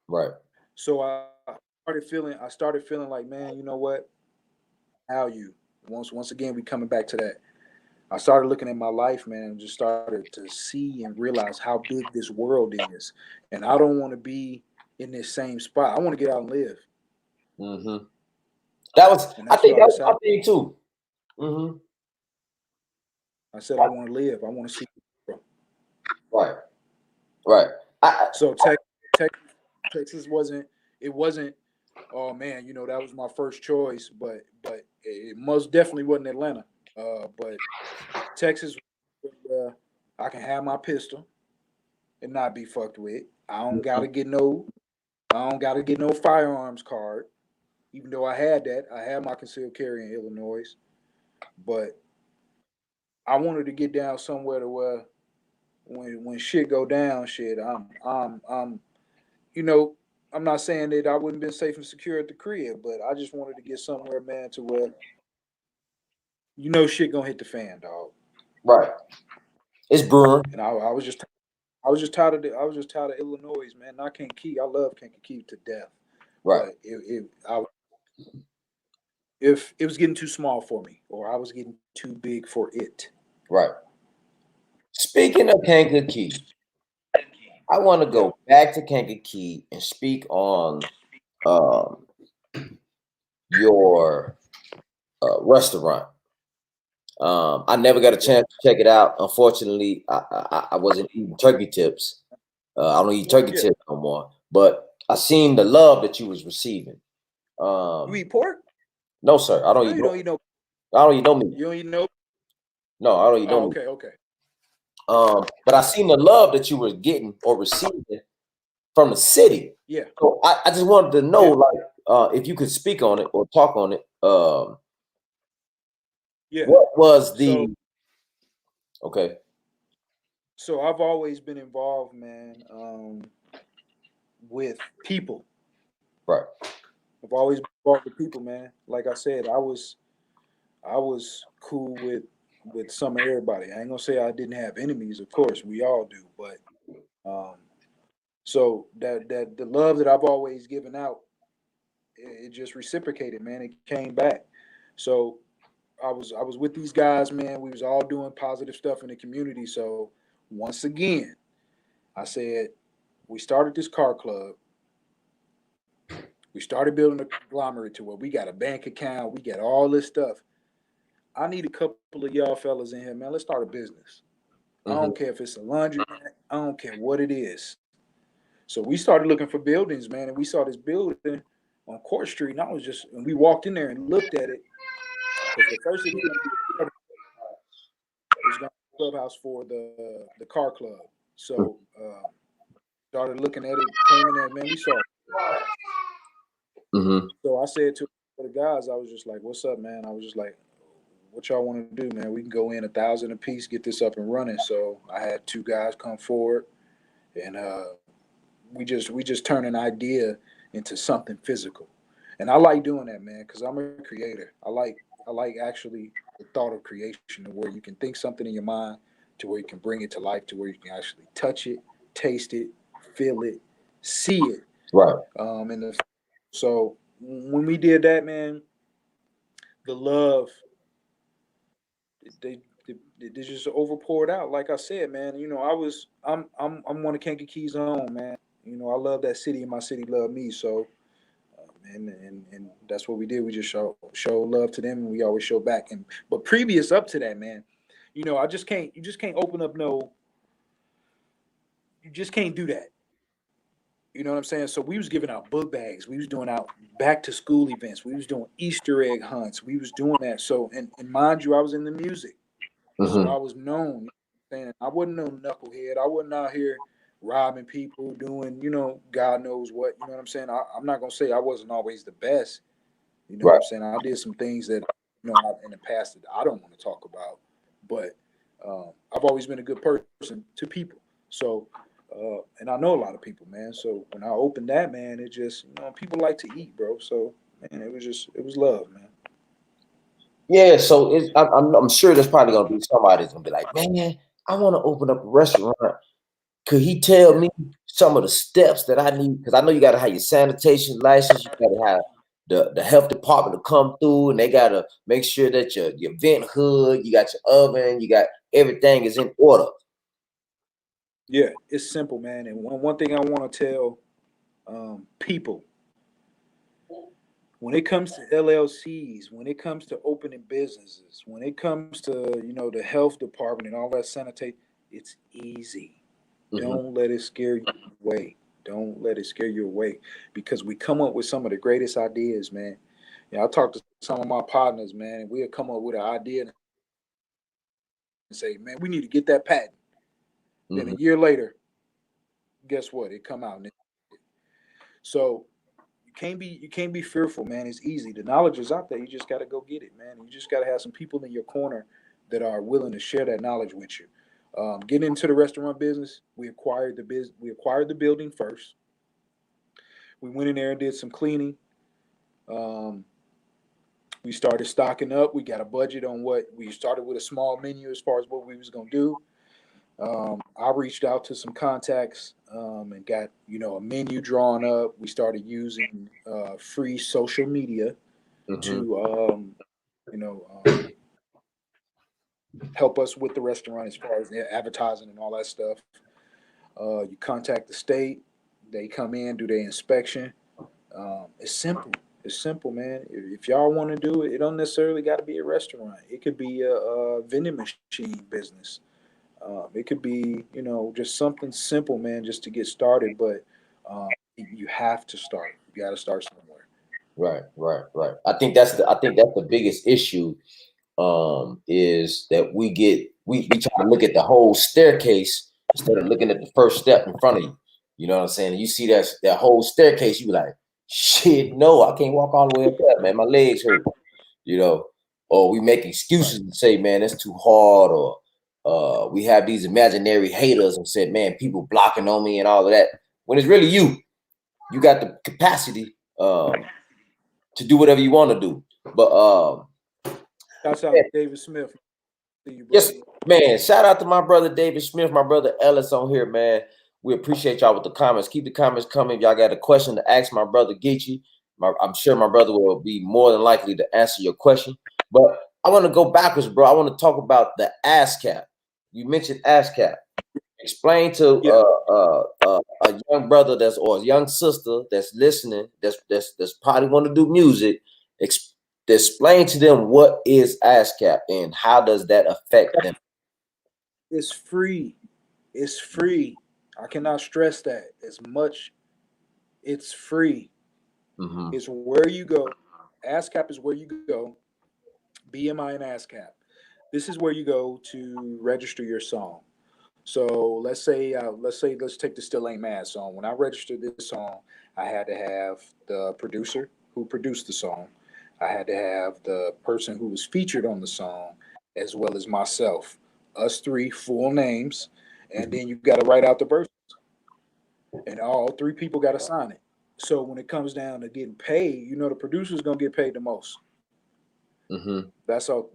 Right. So I started feeling like, man, you know what? How you once again we coming back to that. I started looking at my life, man, and just started to see and realize how big this world is. And I don't want to be in this same spot. I want to get out and live. Mm-hmm. That was, And I that's think what I that was my decided. thing too. Mm-hmm. I said I want to live. I want to see. Right. Right. So Texas wasn't. It wasn't. Oh man, you know that was my first choice, but it most definitely wasn't Atlanta. But Texas, uh, I can have my pistol and not be fucked with. I don't gotta get no. I don't gotta get no firearms card. Even though I had that, I had my concealed carry in Illinois. but I wanted to get down somewhere to where when shit go down, shit, I'm you know, I'm not saying that I wouldn't been safe and secure at the crib, but I just wanted to get somewhere, man, to where shit gonna hit the fan, dog. Right. It's brewing. And I was just tired of Illinois, man. Not Kankakee. I love Kankakee to death, Right. but if it was getting too small for me, or I was getting too big for it. Right. Speaking of Kankakee, I want to Yeah, go back to Kankakee and speak on um, your restaurant. I never got a yeah, chance to check it out. Unfortunately, I wasn't eating turkey tips. I don't eat turkey yeah. tips no more. But I seen the love that you was receiving. You Um, eat pork? no, sir. I don't No, eat you no. don't eat no. I don't eat no meat. You don't eat no. No, I don't eat no Oh, meat. okay, okay. But I seen the love that you were getting or receiving from the city. Yeah, So I just wanted to know, yeah, like, if you could speak on it or talk on it. yeah. What was So, the okay? so I've always been involved, man, with people. Right. I've always been involved with people, man. Like I said, I was cool with some of everybody. I ain't gonna say I didn't have enemies. Of course, we all do, but um, so that the love that I've always given out, it just reciprocated, man. It came back. So I was with these guys, man. We was all doing positive stuff in the community. So once again, I said we started this car club. We started building a conglomerate to where we got a bank account. We got all this stuff. I need a couple of y'all fellas in here, man. Let's start a business. I Hmm. don't care if it's a laundry, I don't care what it is. So we started looking for buildings, man, and we saw this building on Court Street, and we walked in there and looked at it because at first it was going to be a clubhouse for the car club. So started looking at it, came in there, man. We saw it. Hmm. So I said to the guys, I was just like, "What's up, man?" I was just like, "What y'all want to do, man? We can go in 1,000 a piece, get this up and running." So I had two guys come forward, and we just turn an idea into something physical. And I like doing that, man, because I'm a creator. I like actually the thought of creation, where you can think something in your mind to where you can bring it to life, to where you can actually touch it, taste it, feel it, see it. Right. And so when we did that, man, the love they just over poured out. Like I said, man, I'm one of Kankakee's own, man. I love that city, and my city loved me. So and that's what we did. We just show love to them, and we always show back. And but previous up to that, man, I just can't. You just can't open up no. You just can't do that. You know what I'm saying? So we was giving out book bags. We was doing out back to school events. We was doing Easter egg hunts. We was doing that. So and mind you, I was in the music, so Hmm. I was known. And I wasn't no knucklehead. I wasn't out here robbing people, doing God knows what. You know what I'm saying? I'm not gonna say I wasn't always the best. You know what Right. I'm saying? I did some things that in the past that I don't want to talk about, but I've always been a good person to people. So, and I know a lot of people, man. So when I opened that, man, it just people like to eat, bro. So man, it was love, man. Yeah. So I'm sure there's probably gonna be somebody that's gonna be like, man, I want to open up a restaurant. Could he tell Yeah, me some of the steps that I need? Because I know you got to have your sanitation license. You got to have the health department to come through, and they got to make sure that your vent hood, you got your oven, you got everything is in order. yeah, it's simple, man. And one thing I want to tell people when it comes to LLCs, when it comes to opening businesses, when it comes to the health department and all that sanitation, it's easy. Hmm. Don't let it scare you away. Don't let it scare you away because we come up with some of the greatest ideas, man. I talk to some of my partners, man, and we'll come up with an idea and say, man, we need to get that patent. Then a Hmm. year later, guess what? It come out. So you can't be fearful, man. It's easy. The knowledge is out there. You just got to go get it, man. You just got to have some people in your corner that are willing to share that knowledge with you. Getting into the restaurant business, we acquired the building first. We went in there and did some cleaning. Um, we started stocking up. We got a budget on what we started with, a small menu as far as what we was gonna do. I reached out to some contacts and got a menu drawn up. We started using free social media Mm-hmm. to you know help us with the restaurant as far as their advertising and all that stuff. You contact the state, they come in, do their inspection. It's simple. It's simple, man. If y'all want to do it, it don't necessarily got to be a restaurant. It could be a vending machine business. It could be, just something simple, man, just to get started. But you have to start. You got to start somewhere. Right. I think that's the biggest issue. Is that we try to look at the whole staircase instead of looking at the first step in front of you. You know what I'm saying? And you see that whole staircase, you be like, shit, no, I can't walk all the way up there, man. My legs hurt. Or we make excuses and say, man, that's too hard, or we have these imaginary haters and said, man, people blocking on me and all of that. When it's really you. You got the capacity to do whatever you want to do. But That's how David Smith. See you, yes, brother. man. Shout out to my brother David Smith, my brother Ellis on here, man. We appreciate y'all with the comments. Keep the comments coming. If y'all got a question to ask my brother Ghiche, I'm sure my brother will be more than likely to answer your question. But I want to go backwards, bro. I want to talk about the ASCAP. You mentioned ASCAP. Explain to Yeah. a young brother or a young sister that's listening, that's probably want to do music. Explain to them what is ASCAP and how does that affect them. It's free. It's free. I cannot stress that as much. It's free. Mm-hmm. It's where you go. ASCAP is where you go. BMI and ASCAP. This is where you go to register your song. So let's take the Still Ain't Mad song. When I registered this song, I had to have the producer who produced the song. I had to have the person who was featured on the song, as well as myself. Us three full names, and then you got to write out the verse, and all three people got to sign it. So when it comes down to getting paid, the producer's gonna get paid the most. Mm-hmm. That's all.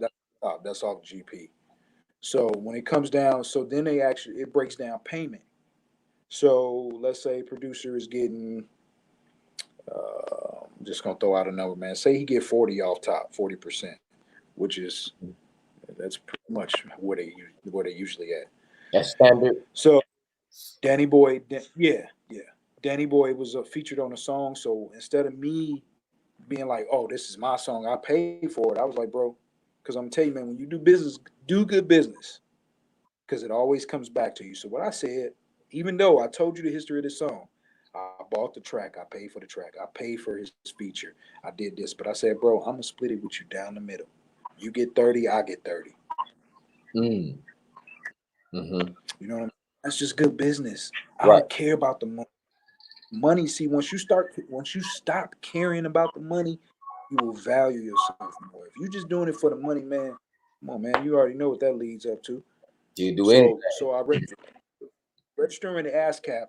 That's all GP. So when it comes down, so then it breaks down payment. So let's say producer is getting, I'm just gonna throw out a number, man. Say he get 40 off top, 40%, which is that's pretty much where they usually at. That's standard. So Danny Boy, yeah, Danny Boy was featured on a song. So instead of me being like, oh, this is my song, I paid for it. I was like, bro, because I'm gonna tell you, man, when you do business, do good business, because it always comes back to you. So what I said, even though I told you the history of this song, I bought the track, I paid for the track, I paid for his feature, I did this, but I said, bro, I'm gonna split it with you down the middle. You get 30, I get 30. Mm. Mm-hmm. You know what I mean? That's just good business. I Right. don't care about the money. Money, see, once you stop caring about the money, you will value yourself more. If you're just doing it for the money, man, come on, man, you already know what that leads up to. Do you do anything? So I registering the ASCAP.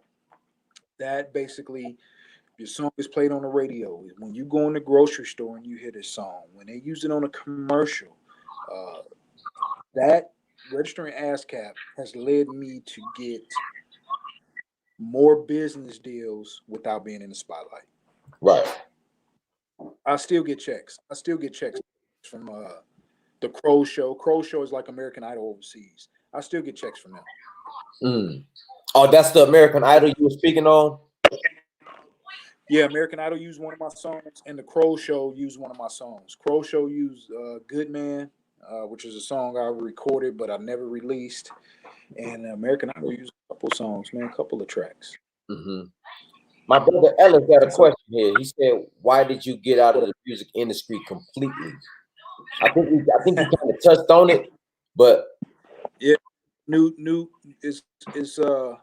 That basically, your song is played on the radio. When you go in the grocery store and you hear this song, when they use it on a commercial, uh, that registering ASCAP has led me to get more business deals without being in the spotlight. Right. I still get checks. I still get checks from the Crow Show. Crow Show is like American Idol overseas. I still get checks from them. Mm. Oh, that's the American Idol you were speaking on? Yeah, American Idol used one of my songs, and the Crow Show used one of my songs. Crow Show used "Good Man," which is a song I recorded but I never released. And American Idol used a couple songs, man, a couple of tracks. Mm-hmm. My brother Ellis got a So, question here. He said, "Why did you get out of the music industry completely?" I think you kind of touched on it, but yeah, new is the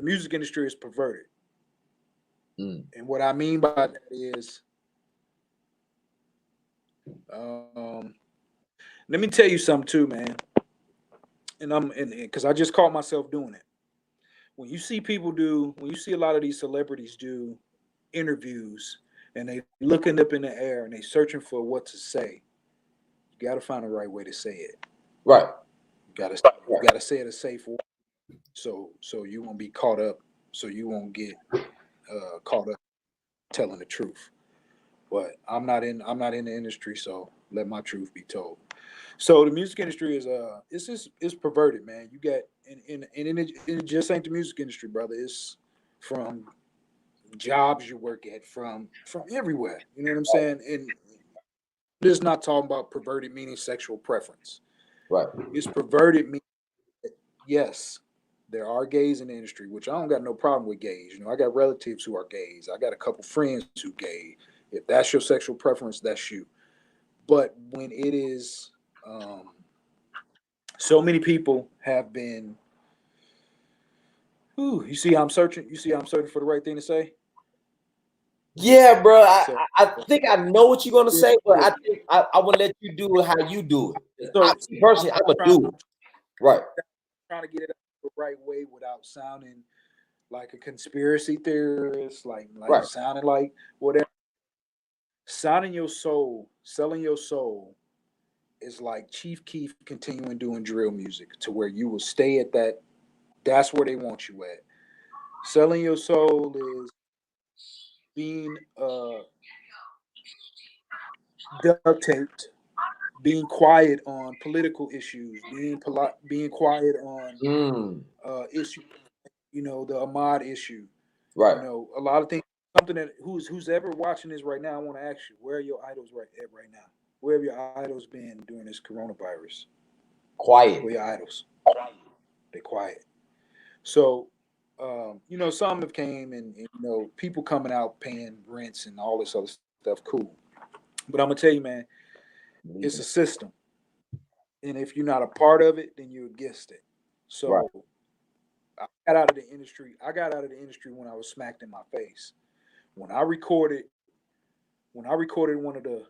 music industry is perverted. And what I mean by that is, let me tell you something too, man. And because I just caught myself doing it. When you see a lot of these celebrities do interviews and they looking up in the air and they searching for what to say, you got to find the right way to say it. Right. You got to say it a safe way, so you won't be caught up, so you won't get caught up telling the truth. But I'm not in the industry, so let my truth be told. So the music industry is it's perverted, man. You got and it just ain't the music industry, brother. It's from jobs you work at, from everywhere. You know what I'm saying? And this not talking about perverted meaning sexual preference. Right. It's perverted meaning that, yes, there are gays in the industry, which I don't got no problem with gays. You know, I got relatives who are gays. I got a couple friends who gay. If that's your sexual preference, that's you. But when it is, so many people have been. Ooh, you see how I'm searching. You see how I'm searching for the right thing to say. Yeah, bro. So, I think I know what you're gonna say, but I think I will let you do it how you do it. so Personally, I'm gonna do it. Right. trying to get it the right way without sounding like a conspiracy theorist, like Right. sounding like whatever. Sounding your soul, selling your soul is like Chief Keef continuing doing drill music to where you will stay at that. That's where they want you at. Selling your soul is being duct taped, being quiet on political issues, being quiet on issues. You know, the Ahmad issue. Right. You know, a lot of things. Something that who's ever watching this right now, I want to ask you, where are your idols right now? Where have your idols been during this coronavirus? Quiet. Where your idols? They quiet. So, you know, some have came and you know people coming out paying rents and all this other stuff. Cool, but I'm gonna tell you, man, it's a system, and if you're not a part of it, then you're against it. Right. So I got out of the industry. I got out of the industry when I was smacked in my face. When I recorded, when I recorded one of the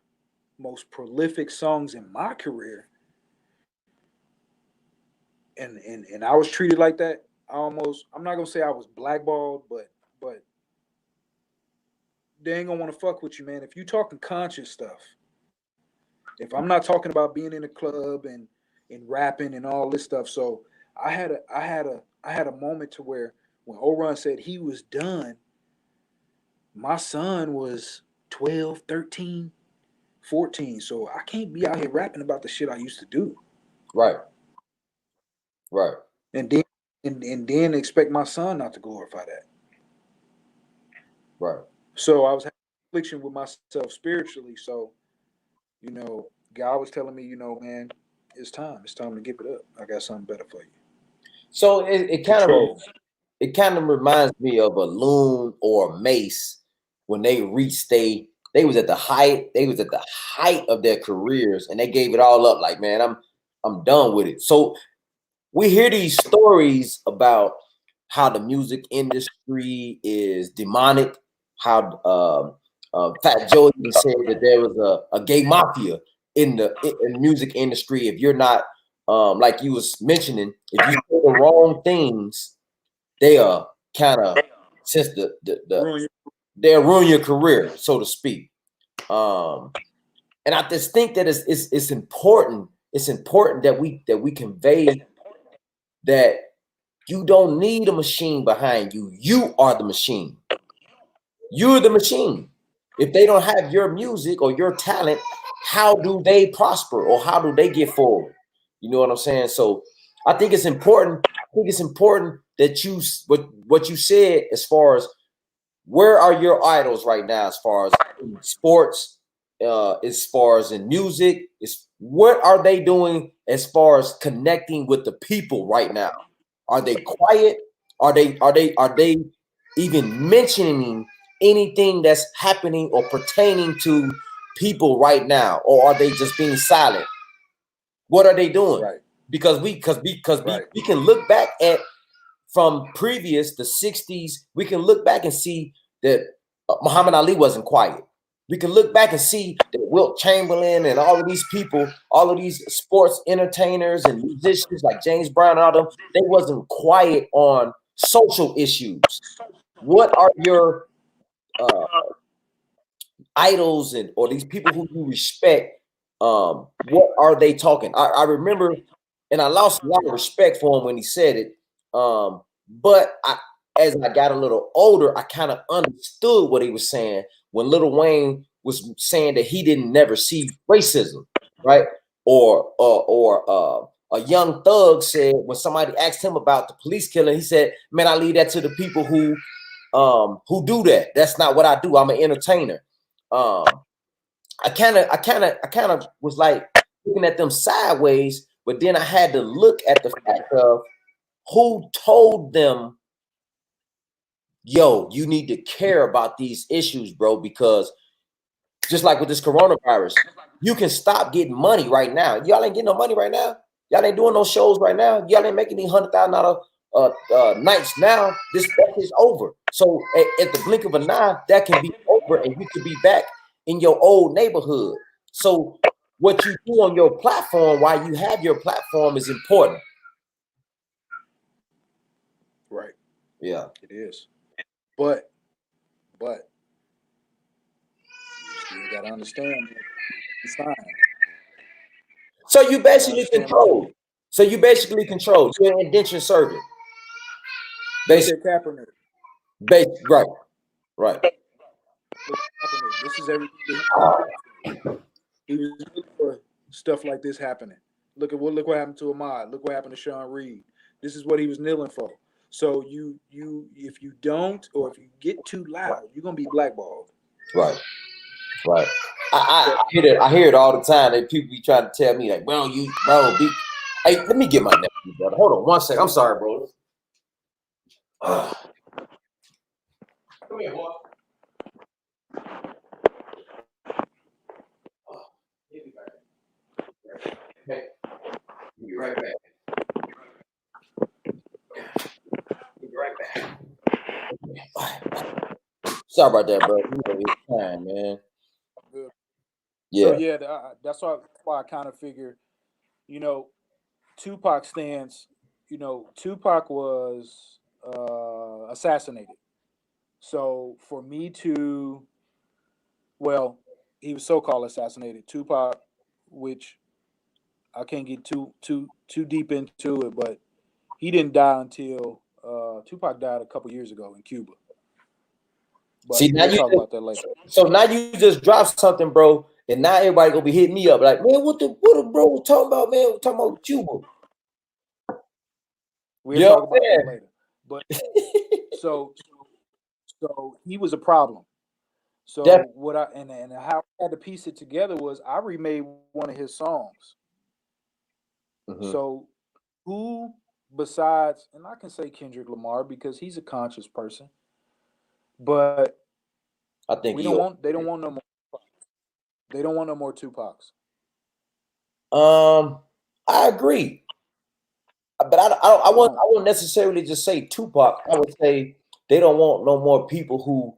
most prolific songs in my career, and I was treated like that. I'm not gonna say I was blackballed, but they ain't gonna want to fuck with you, man. If you talking conscious stuff, if I'm not talking about being in a club and rapping and all this stuff, so I had a moment to where when Orun said he was done, my son was 12, 13, 14. So I can't be out here rapping about the shit I used to do. Right. Right. And then and then expect my son not to glorify that. Right. So I was having affliction with myself spiritually. So, you know, God was telling me, you know, man, it's time. It's time to give it up. I got something better for you. So it kind of reminds me of a Loon or a Mace when they reached they was at the height of their careers and they gave it all up. Like, man, I'm done with it. So we hear these stories about how the music industry is demonic, how Fat Joe even said that there was a gay mafia in the music industry. If you're not like you was mentioning, if you say the wrong things, they are kind of since they'll ruin your career, so to speak. And I just think that it's important. It's important that we convey that you don't need a machine behind you. You are the machine. You're the machine. If they don't have your music or your talent, how do they prosper or how do they get forward? You know what I'm saying? So I think it's important. I think it's important that what you said as far as where are your idols right now, as far as in sports, as far as in music, is what are they doing as far as connecting with the people right now? Are they quiet? Are they even mentioning anything that's happening or pertaining to people right now, or are they just being silent? What are they doing? Right. Because we can look back at from previous the 60s, we can look back and see that Muhammad Ali wasn't quiet. We can look back and see that Wilt Chamberlain and all of these people, all of these sports entertainers and musicians like James Brown and all them, they wasn't quiet on social issues. What are your idols and or these people who you respect? What are they talking? I remember, and I lost a lot of respect for him when he said it. But as I got a little older, I kind of understood what he was saying when Lil Wayne was saying that he didn't never see racism, right? Or a young thug said when somebody asked him about the police killing, he said, "Man, I leave that to the people who do that. That's not what I do. I'm an entertainer." I kind of was like looking at them sideways, but then I had to look at the fact of who told them, yo, you need to care about these issues, bro, because just like with this coronavirus, you can stop getting money right now. Y'all ain't getting no money right now. Y'all ain't doing no shows right now. Y'all ain't making any $100,000 nights now. That is over. So at the blink of an eye, that can be over, and you could be back in your old neighborhood. So what you do on your platform while you have your platform is important. Right. Yeah. It is. But you gotta understand the sign. So you basically control. So you basically control. You're an indentured servant. Basically, Kaepernick. Right. Right. This is everything. He was looking for stuff like this happening. Look what happened to Ahmad. Look what happened to Sean Reed. This is what he was kneeling for. So you if you don't, or if you get too loud, you're gonna be blackballed. Right. Right. I hear it all the time. That people be trying to tell me like, bro, hey, let me get my nephew, brother. Hold on 1 second. I'm sorry, bro. Come here, boy. Hey, be right back. Be right back. Sorry about that, bro. It's time, man. Yeah. So yeah, that's why I kind of figure, Tupac stands. Tupac was assassinated. So for me to, well, he was so-called assassinated. Tupac, which I can't get too deep into it, but he didn't die until Tupac died a couple years ago in Cuba. But see, now we'll talk about that later. So now you just dropped something, bro, and now everybody gonna be hitting me up like, man, what the bro was talking about, man? We're talking about Cuba. We'll talk about that later. But so he was a problem. So what and how I had to piece it together was I remade one of his songs. Mm-hmm. So who besides, and I can say Kendrick Lamar because he's a conscious person, but I think they don't want no more. They don't want no more Tupacs. I agree, but I won't necessarily just say Tupac. I would say they don't want no more people who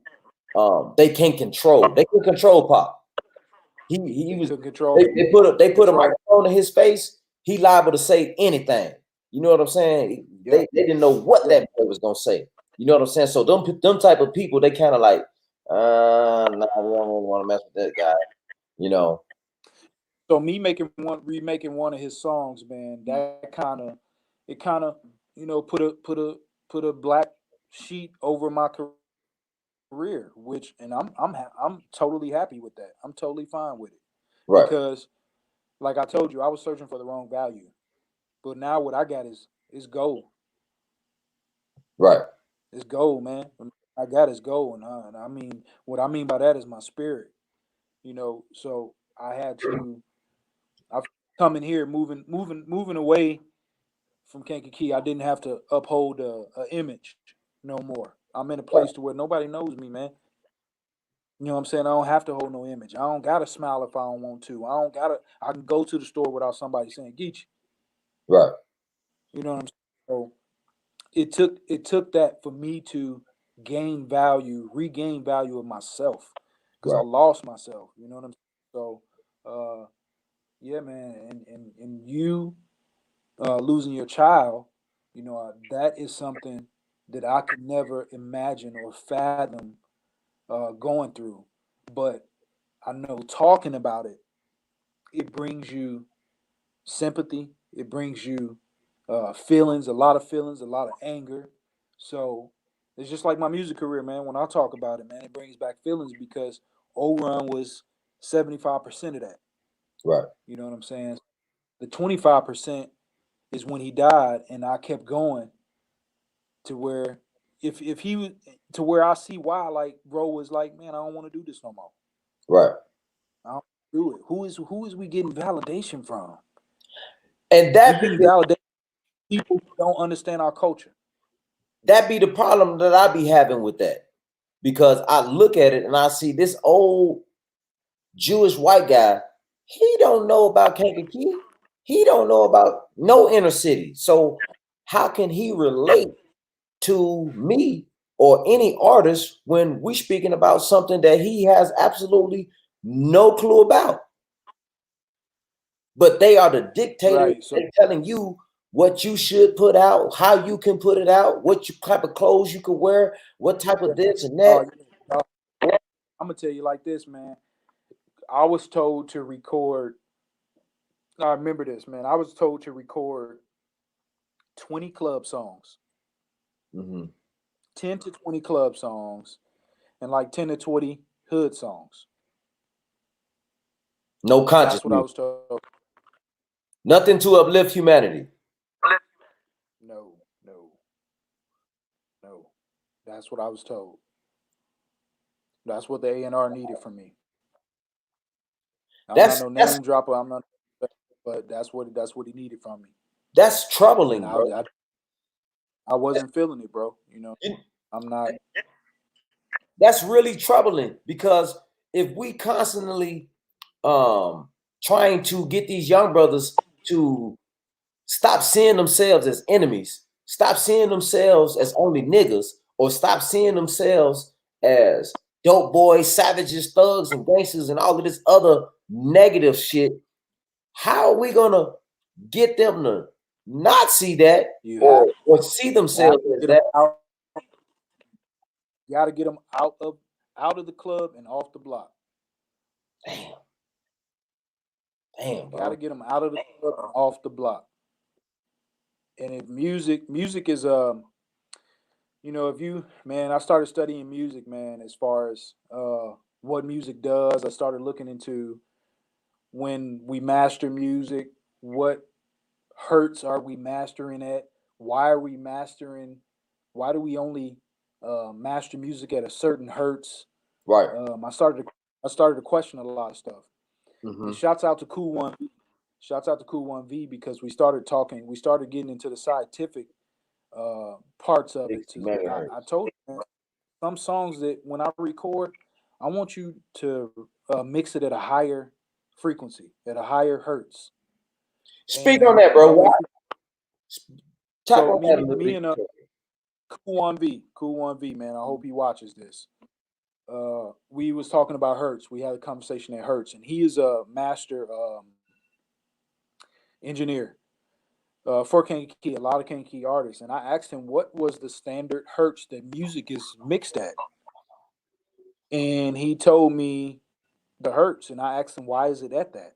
they can't control. They can control Pop. He was control. They put a microphone in his face. He liable to say anything. You know what I'm saying? Yep. They didn't know what that boy was gonna say. You know what I'm saying? So them type of people, they kind of like, nah, we don't want to mess with that guy. You know. So me remaking one of his songs, man, that kind of put a black sheet over my career, which, and I'm totally happy with that. I'm totally fine with it. Right. Because like I told you, I was searching for the wrong value. But now what I got is gold. Right. It's gold, man. I got is gold. And I mean, what I mean by that is my spirit. So I've come in here moving away from Kankakee. I didn't have to uphold a image no more. I'm in a place to where nobody knows me, man. You know what I'm saying? I don't have to hold no image. I don't gotta smile if I don't want to. I can go to the store without somebody saying Ghiche. Right. You know what I'm saying? So it took that for me to regain value of myself because I Right. lost myself. You know what I'm saying? So, yeah, man, and you losing your child, that is something that I could never imagine or fathom going through. But I know talking about it, it brings you sympathy. It brings you feelings, a lot of anger. So it's just like my music career, man. When I talk about it, man, it brings back feelings because O-Run was 75% of that. Right. You know what I'm saying? The 25% is when he died, and I kept going to where if he was to where I see why, like bro was like, man, I don't want to do this no more. Right. I don't do it. Who is we getting validation from? And We getting validation from people who don't understand our culture. that be the problem that I be having with that. Because I look at it and I see this old Jewish white guy, he don't know about Kankakee. He don't know about no inner city. So how can he relate to me or any artist when we speaking about something that he has absolutely no clue about? But they are the dictators. Right. So They're telling you what you should put out, how you can put it out, what type of clothes you could wear, what type of this and that. uh, I'm gonna tell you like this, man. I was told to record. I remember this, man. I was told to record 20 club songs, Mm-hmm. 10 to 20 club songs, and like 10 to 20 hood songs. No conscious That's what I music. was told. Nothing to uplift humanity. No, no, no. That's what I was told. That's what the A&R needed from me. I'm not That's no that's name dropper. I'm not, but that's what he needed from me. that's And troubling, I, bro. I, I wasn't feeling it, bro. You- I'm not. That's really troubling because if we constantly um trying to get these young brothers to stop seeing themselves as enemies, stop seeing themselves as only niggas, or stop seeing themselves as dope boys, savages, thugs, and gangsters, and all of this other negative shit. How are we gonna get them to not see that You or see have themselves to as get them that? out. You got to get them out of the club and off the block. Damn, damn, Got to bro. get them out of the club and off the block. And if music is if you man, I started studying music, man, as far as what music does. I started looking into when we master music, what hertz are we mastering at? Why are we mastering? Why do we only master music at a certain hertz? Right. I started to question a lot of stuff. And Mm-hmm. shouts out to Cool One. Shouts out to Cool One V because we started talking. We started getting into the scientific parts of it. 60 megahertz. I told you, man, some songs that when I record, I want you to mix it at a higher frequency, at a higher hertz. Speak on And that, bro. Why? Talk so on that a me, little me bit. and Cool One V, man. I hope he watches this. We was talking about hertz. We had a conversation at hertz, and he is a master engineer for Kankakee, a lot of Kankakee artists. And I asked him what was the standard hertz that music is mixed at, and he told me the hertz. And I asked him why is it at that,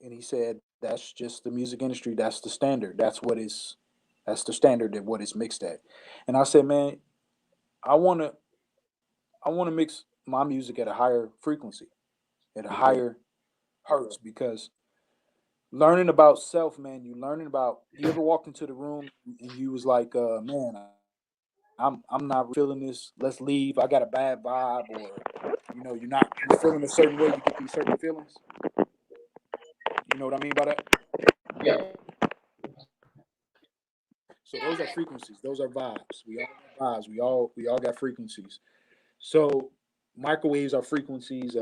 and he said that's just the music industry. That's the standard. That's the standard that what is mixed at. And I said, man, I wanna I wanna mix my music at a higher frequency, at a Mm-hmm. higher hertz because learning about self, man. You ever walked into the room and you was like, man, I'm not feeling this. Let's leave. I got a bad vibe, or you're feeling a certain way. You get these certain feelings. You know what I mean by that? Yeah. So those are frequencies. Those are vibes. We all got vibes. We all got frequencies. So microwaves are frequencies.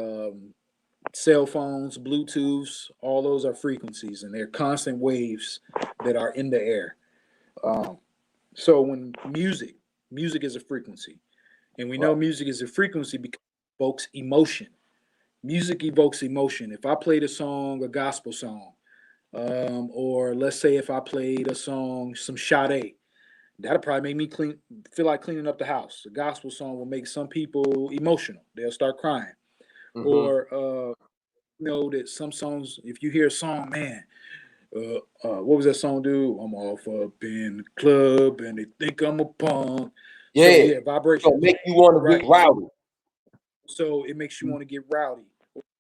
Cell phones, Bluetooths, all those are frequencies, and they're constant waves that are in the air. Um, so when music is a frequency. And we know music is a frequency because it evokes emotion. Music evokes emotion. If I played a song, a gospel song, or let's say if I played a song, some Sade, that'll probably make me feel like cleaning up the house. A gospel song will make some people emotional. They'll start crying. Or that some songs, if you hear a song, man, what was that song, dude? I'm off up in the club and they think I'm a punk. Yeah. So yeah, vibration. It'll make you want to get rowdy. So it makes you want to get rowdy.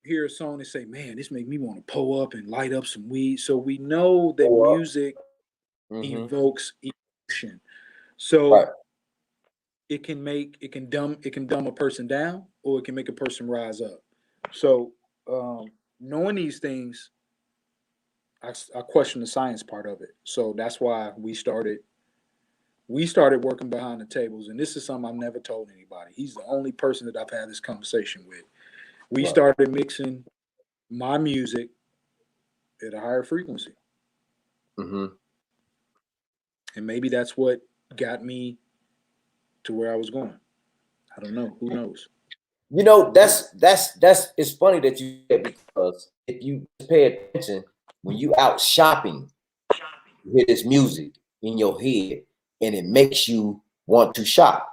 Hear a song and say, man, this make me want to pull up and light up some weed. So we know that music evokes emotion. So it can dumb a person down, or it can make a person rise up. So knowing these things, I question the science part of it. So that's why we started working behind the tables. And this is something I've never told anybody. He's the only person that I've had this conversation with. We started mixing my music at a higher frequency. And maybe that's what got me to where I was going. I don't know. Who knows? You know, that's it's funny that you said, because if you pay attention, when you out shopping, you hear this music in your head and it makes you want to shop.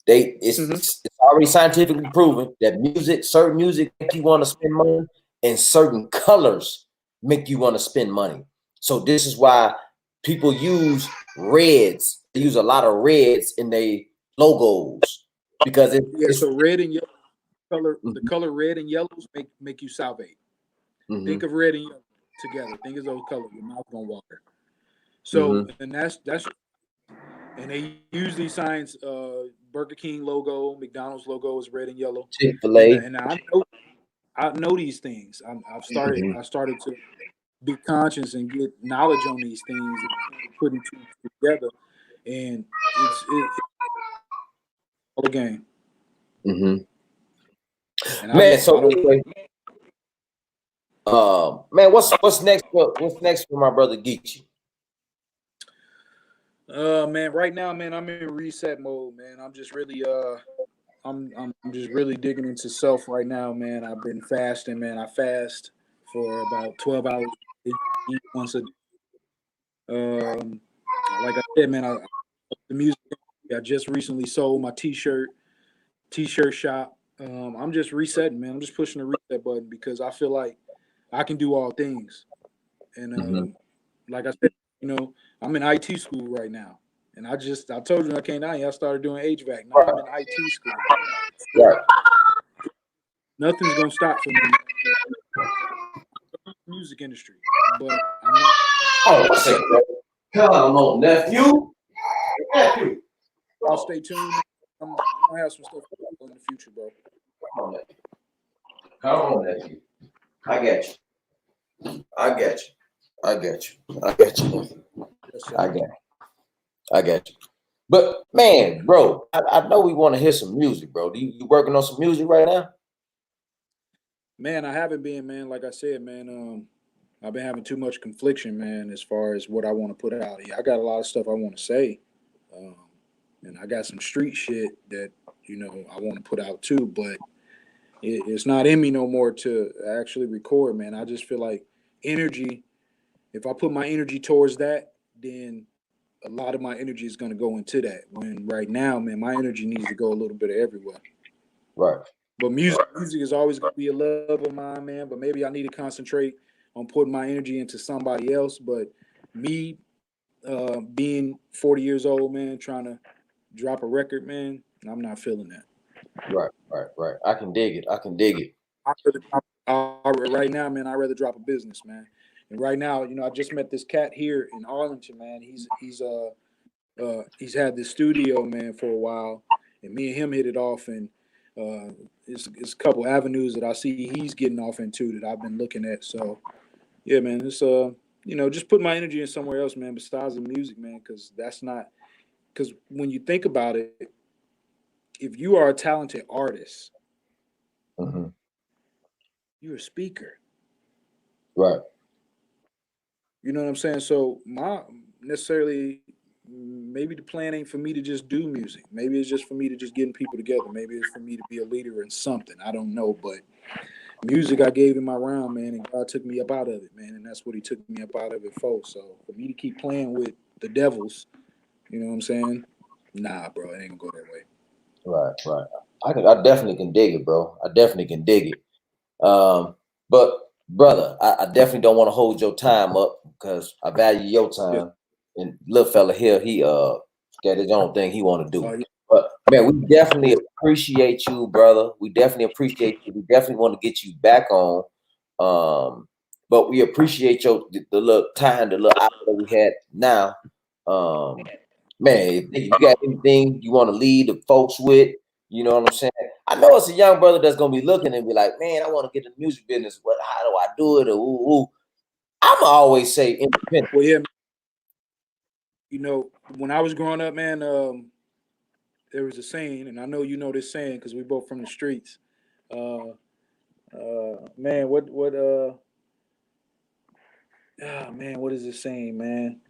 It's already scientifically proven that certain music make you want to spend money, and certain colors make you want to spend money. So this is why people use reds. They use a lot of reds in their logos, because so red and yellow color, the color red and yellows make you salivate. Think of red and yellow together. Think of those colors. Your mouth gonna water. So and that's and they use these signs. Burger King logo, McDonald's logo is red and yellow. Chick-fil-A. And I know these things. I started to be conscious and get knowledge on these things and putting two together. And it's all a game. Man, so anyway, man, what's next? What's next for my brother Ghiche? Man, right now, man, I'm in reset mode, man. I'm just really I'm just really digging into self right now, man. I've been fasting, man. I fast for about 12 hours, eat once a day. Like I said, man, the music. I just recently sold my t-shirt shop. I'm just resetting, man. I'm just pushing the reset button because I feel like I can do all things. And like I said, I'm in IT school right now. And I told you when I came down here, I started doing HVAC. Now I'm in IT school. Right. Nothing's gonna stop for me. Music industry, but I'm not. Oh, what's it, bro? Come on, nephew. I'll stay tuned. I'm gonna have some stuff in the future, bro. Come on, nephew. I got you. I got you. But man, bro, I know we want to hear some music, bro. You working on some music right now? Man, I haven't been, man. Like I said, man, I've been having too much confliction, man, as far as what I want to put out here. I got a lot of stuff I want to say, and I got some street shit that I want to put out too. But it's not in me no more to actually record, man. I just feel like energy. If I put my energy towards that, then a lot of my energy is going to go into that. When right now, man, my energy needs to go a little bit of everywhere. Right. But music is always going to be a love of mine, man. But maybe I need to concentrate on putting my energy into somebody else. But me being 40 years old, man, trying to drop a record, man, I'm not feeling that. Right. I can dig it. Right now, man, I'd rather drop a business, man. And right now, I just met this cat here in Arlington, man. He's had this studio, man, for a while, and me and him hit it off, and it's a couple avenues that I see he's getting off into that I've been looking at. So, yeah, man, it's just put my energy in somewhere else, man, besides the music, man, because when you think about it, if you are a talented artist, you're a speaker. Right. You know what I'm saying? So maybe the plan ain't for me to just do music. Maybe it's just for me to just getting people together. Maybe it's for me to be a leader in something. I don't know, but music, I gave him my round, man, and God took me up out of it, man, and that's what He took me up out of it for. So for me to keep playing with the devils, you know what I'm saying? Nah, bro, it ain't gonna go that way. Right. I definitely can dig it, bro. I definitely can dig it. But brother, I definitely don't want to hold your time up because I value your Yeah. time. And little fella here, he got his own thing he want to do. Yeah. But man, we definitely appreciate you, brother. We definitely appreciate you. We definitely want to get you back on. But we appreciate the little time, the little hour that we had now. Man, if you got anything you want to lead the folks with, you know what I'm saying? I know it's a young brother that's gonna be looking and be like, man, I want to get in the music business, but how do I do it? Or ooh. I'ma always say independent. Well, yeah, you know, when I was growing up, man, there was a saying, and I know you know this saying because we both from the streets. Man, what is this saying, man?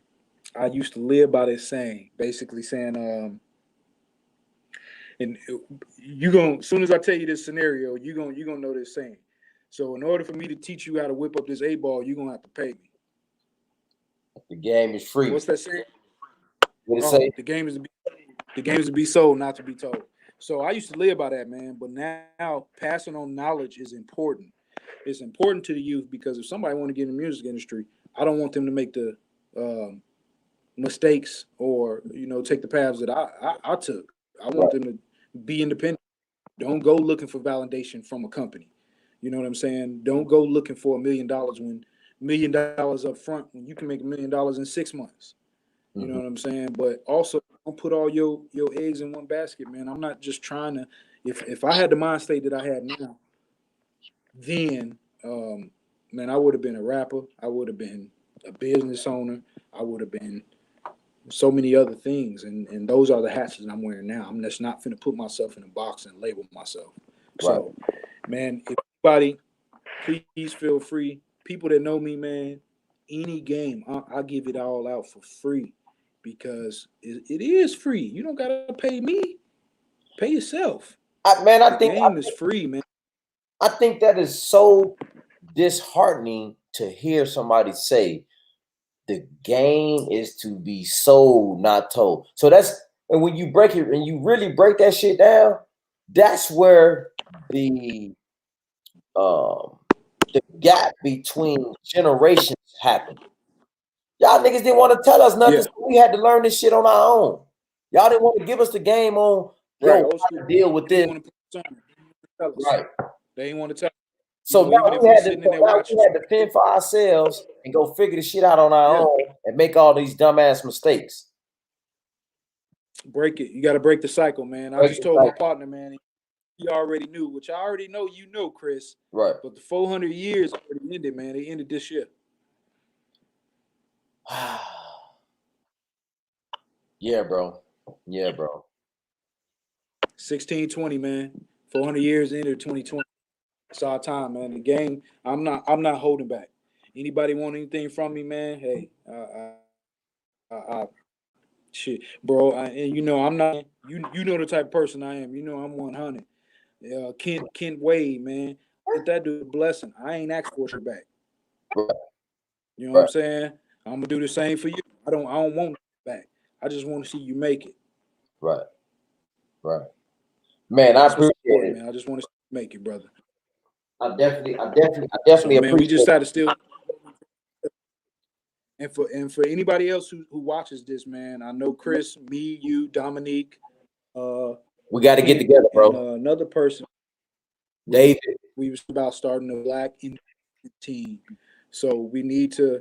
I used to live by this saying, basically saying, and you gonna, as soon as I tell you this scenario, you gonna know this saying. So in order for me to teach you how to whip up this 8-ball, you're gonna have to pay me. The game is free. What's that saying? What it say? The game is to be sold, not to be told. So I used to live by that, man. But now passing on knowledge is important. It's important to the youth because if somebody want to get in the music industry, I don't want them to make the mistakes or take the paths that I took. I want them to be independent. Don't go looking for validation from a company. You know what I'm saying? Don't go looking for $1 million when $1 million up front when you can make $1 million in 6 months. You know what I'm saying? But also, don't put all your eggs in one basket, man. I'm not just trying to. If I had the mind state that I had now, then man, I would have been a rapper. I would have been a business owner. I would have been so many other things, and those are the hats that I'm wearing now. I'm just not finna put myself in a box and label myself. So, man, if anybody, please feel free. People that know me, man, any game, I give it all out for free because it is free. You don't gotta pay me. Pay yourself. I think game is free, man. I think that is so disheartening to hear somebody say the game is to be sold, not told. So and when you break it and you really break that shit down, that's where the gap between generations happened. Y'all niggas didn't want to tell us nothing, so we had to learn this shit on our own. Y'all didn't want to give us the game on, yo, how to deal with this. Right. They ain't want to tell. So now we had to fend for ourselves and go figure the shit out on our own and make all these dumbass mistakes. Break it. You got to break the cycle, man. I just told my partner, man, he already knew, which I already know you know, Chris. Right. But the 400 years already ended, man. They ended this year. Yeah, bro. 1620, man. 400 years into 2020. It's our time, man. The game. I'm not holding back. Anybody want anything from me, man? Hey, shit, bro. And I'm not. You know the type of person I am. I'm 100. Kent Wade, man. Let that do a blessing. I ain't asked for it back. You know what I'm saying? I'm gonna do the same for you. I don't want it back. I just want to see you make it. Right. Man, I appreciate it. Man. I just want to make it, brother. I definitely appreciate man, we just had to still. And for anybody else who watches this, man, I know Chris, me, you, Dominique. We got to get together, bro. And, another person, David. We was about starting a black team, so we need to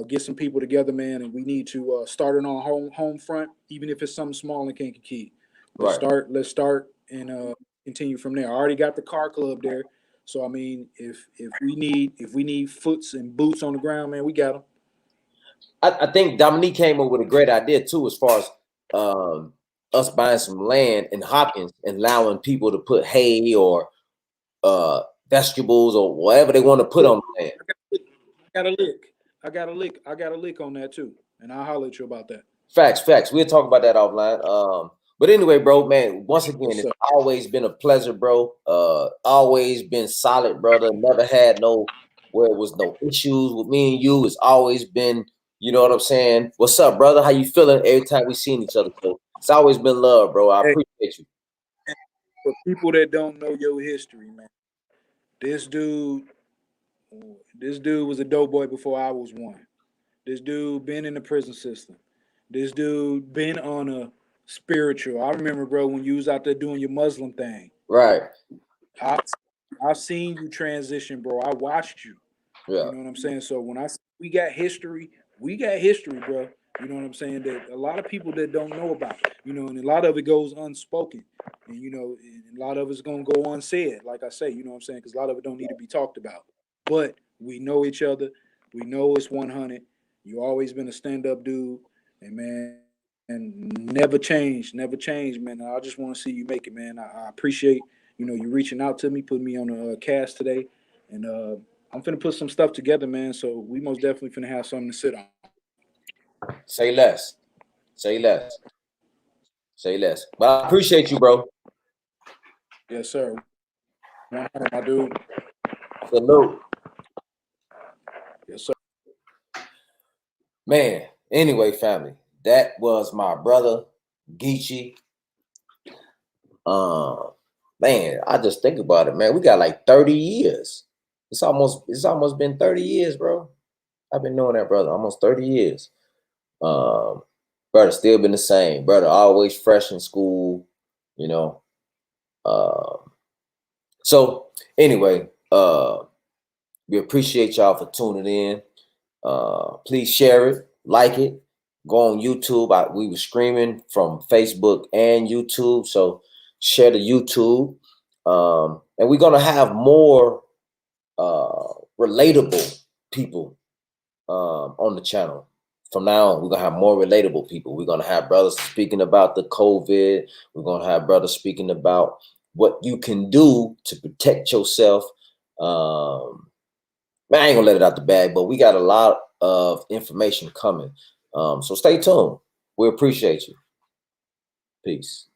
get some people together, man, and we need to start it on home front, even if it's something small in Kankakee. Let's start and continue from there. I already got the car club there, so I mean, if we need foots and boots on the ground, man, we got them. I think Dominique came up with a great idea too, as far as us buying some land in Hopkins and allowing people to put hay or vegetables or whatever they want to put on the land. I got a lick on that too, and I'll holler at you about that. Facts. We'll talk about that offline. But anyway, bro, man, once again, Yes, it's sir. always been a pleasure, bro. Always been solid, brother. Never had where it was no issues with me and you. It's always been, you know what I'm saying? What's up, brother? How you feeling every time we seen each other? So it's always been love, bro. I Hey, appreciate you. for people that don't know your history, man, this dude, this dude was a dope boy before I was one. This dude been in the prison system. This dude been on a spiritual. I remember, bro, when you was out there doing your Muslim thing. Right. I I seen you transition, bro. I watched you. Yeah. You know what I'm saying? So when we got history, bro. You know what I'm saying? That a lot of people that don't know about, you know, and a lot of it goes unspoken, and you know, and a lot of it's gonna go unsaid. Like I say, you know what I'm saying? Because a lot of it don't need to be talked about. But we know each other. We know it's 100. You always been a stand up dude, and man, and never change, man. I just want to see you make it, man. I appreciate you reaching out to me, putting me on a cast today, and I'm finna put some stuff together, man. So we most definitely finna have something to sit on. Say less. Say less. Say less. But I appreciate you, bro. Yes, sir. 100, my dude. Salute. Yes, sir. Man, anyway, family, that was my brother, Ghiche. Man, I just think about it, man. We got like 30 years. It's almost been 30 years, bro. I've been knowing that brother almost 30 years. Um, Brother still been the same. Brother always fresh in school, you know. So anyway, we appreciate y'all for tuning in. Please share it, like it, go on YouTube. We were streaming from Facebook and YouTube, so share the YouTube. And we're gonna have more relatable people on the channel. From now on, we're gonna have more relatable people. We're gonna have brothers speaking about the COVID. We're gonna have brothers speaking about what you can do to protect yourself. Man, I ain't gonna let it out the bag, but we got a lot of information coming. So stay tuned. We appreciate you. Peace.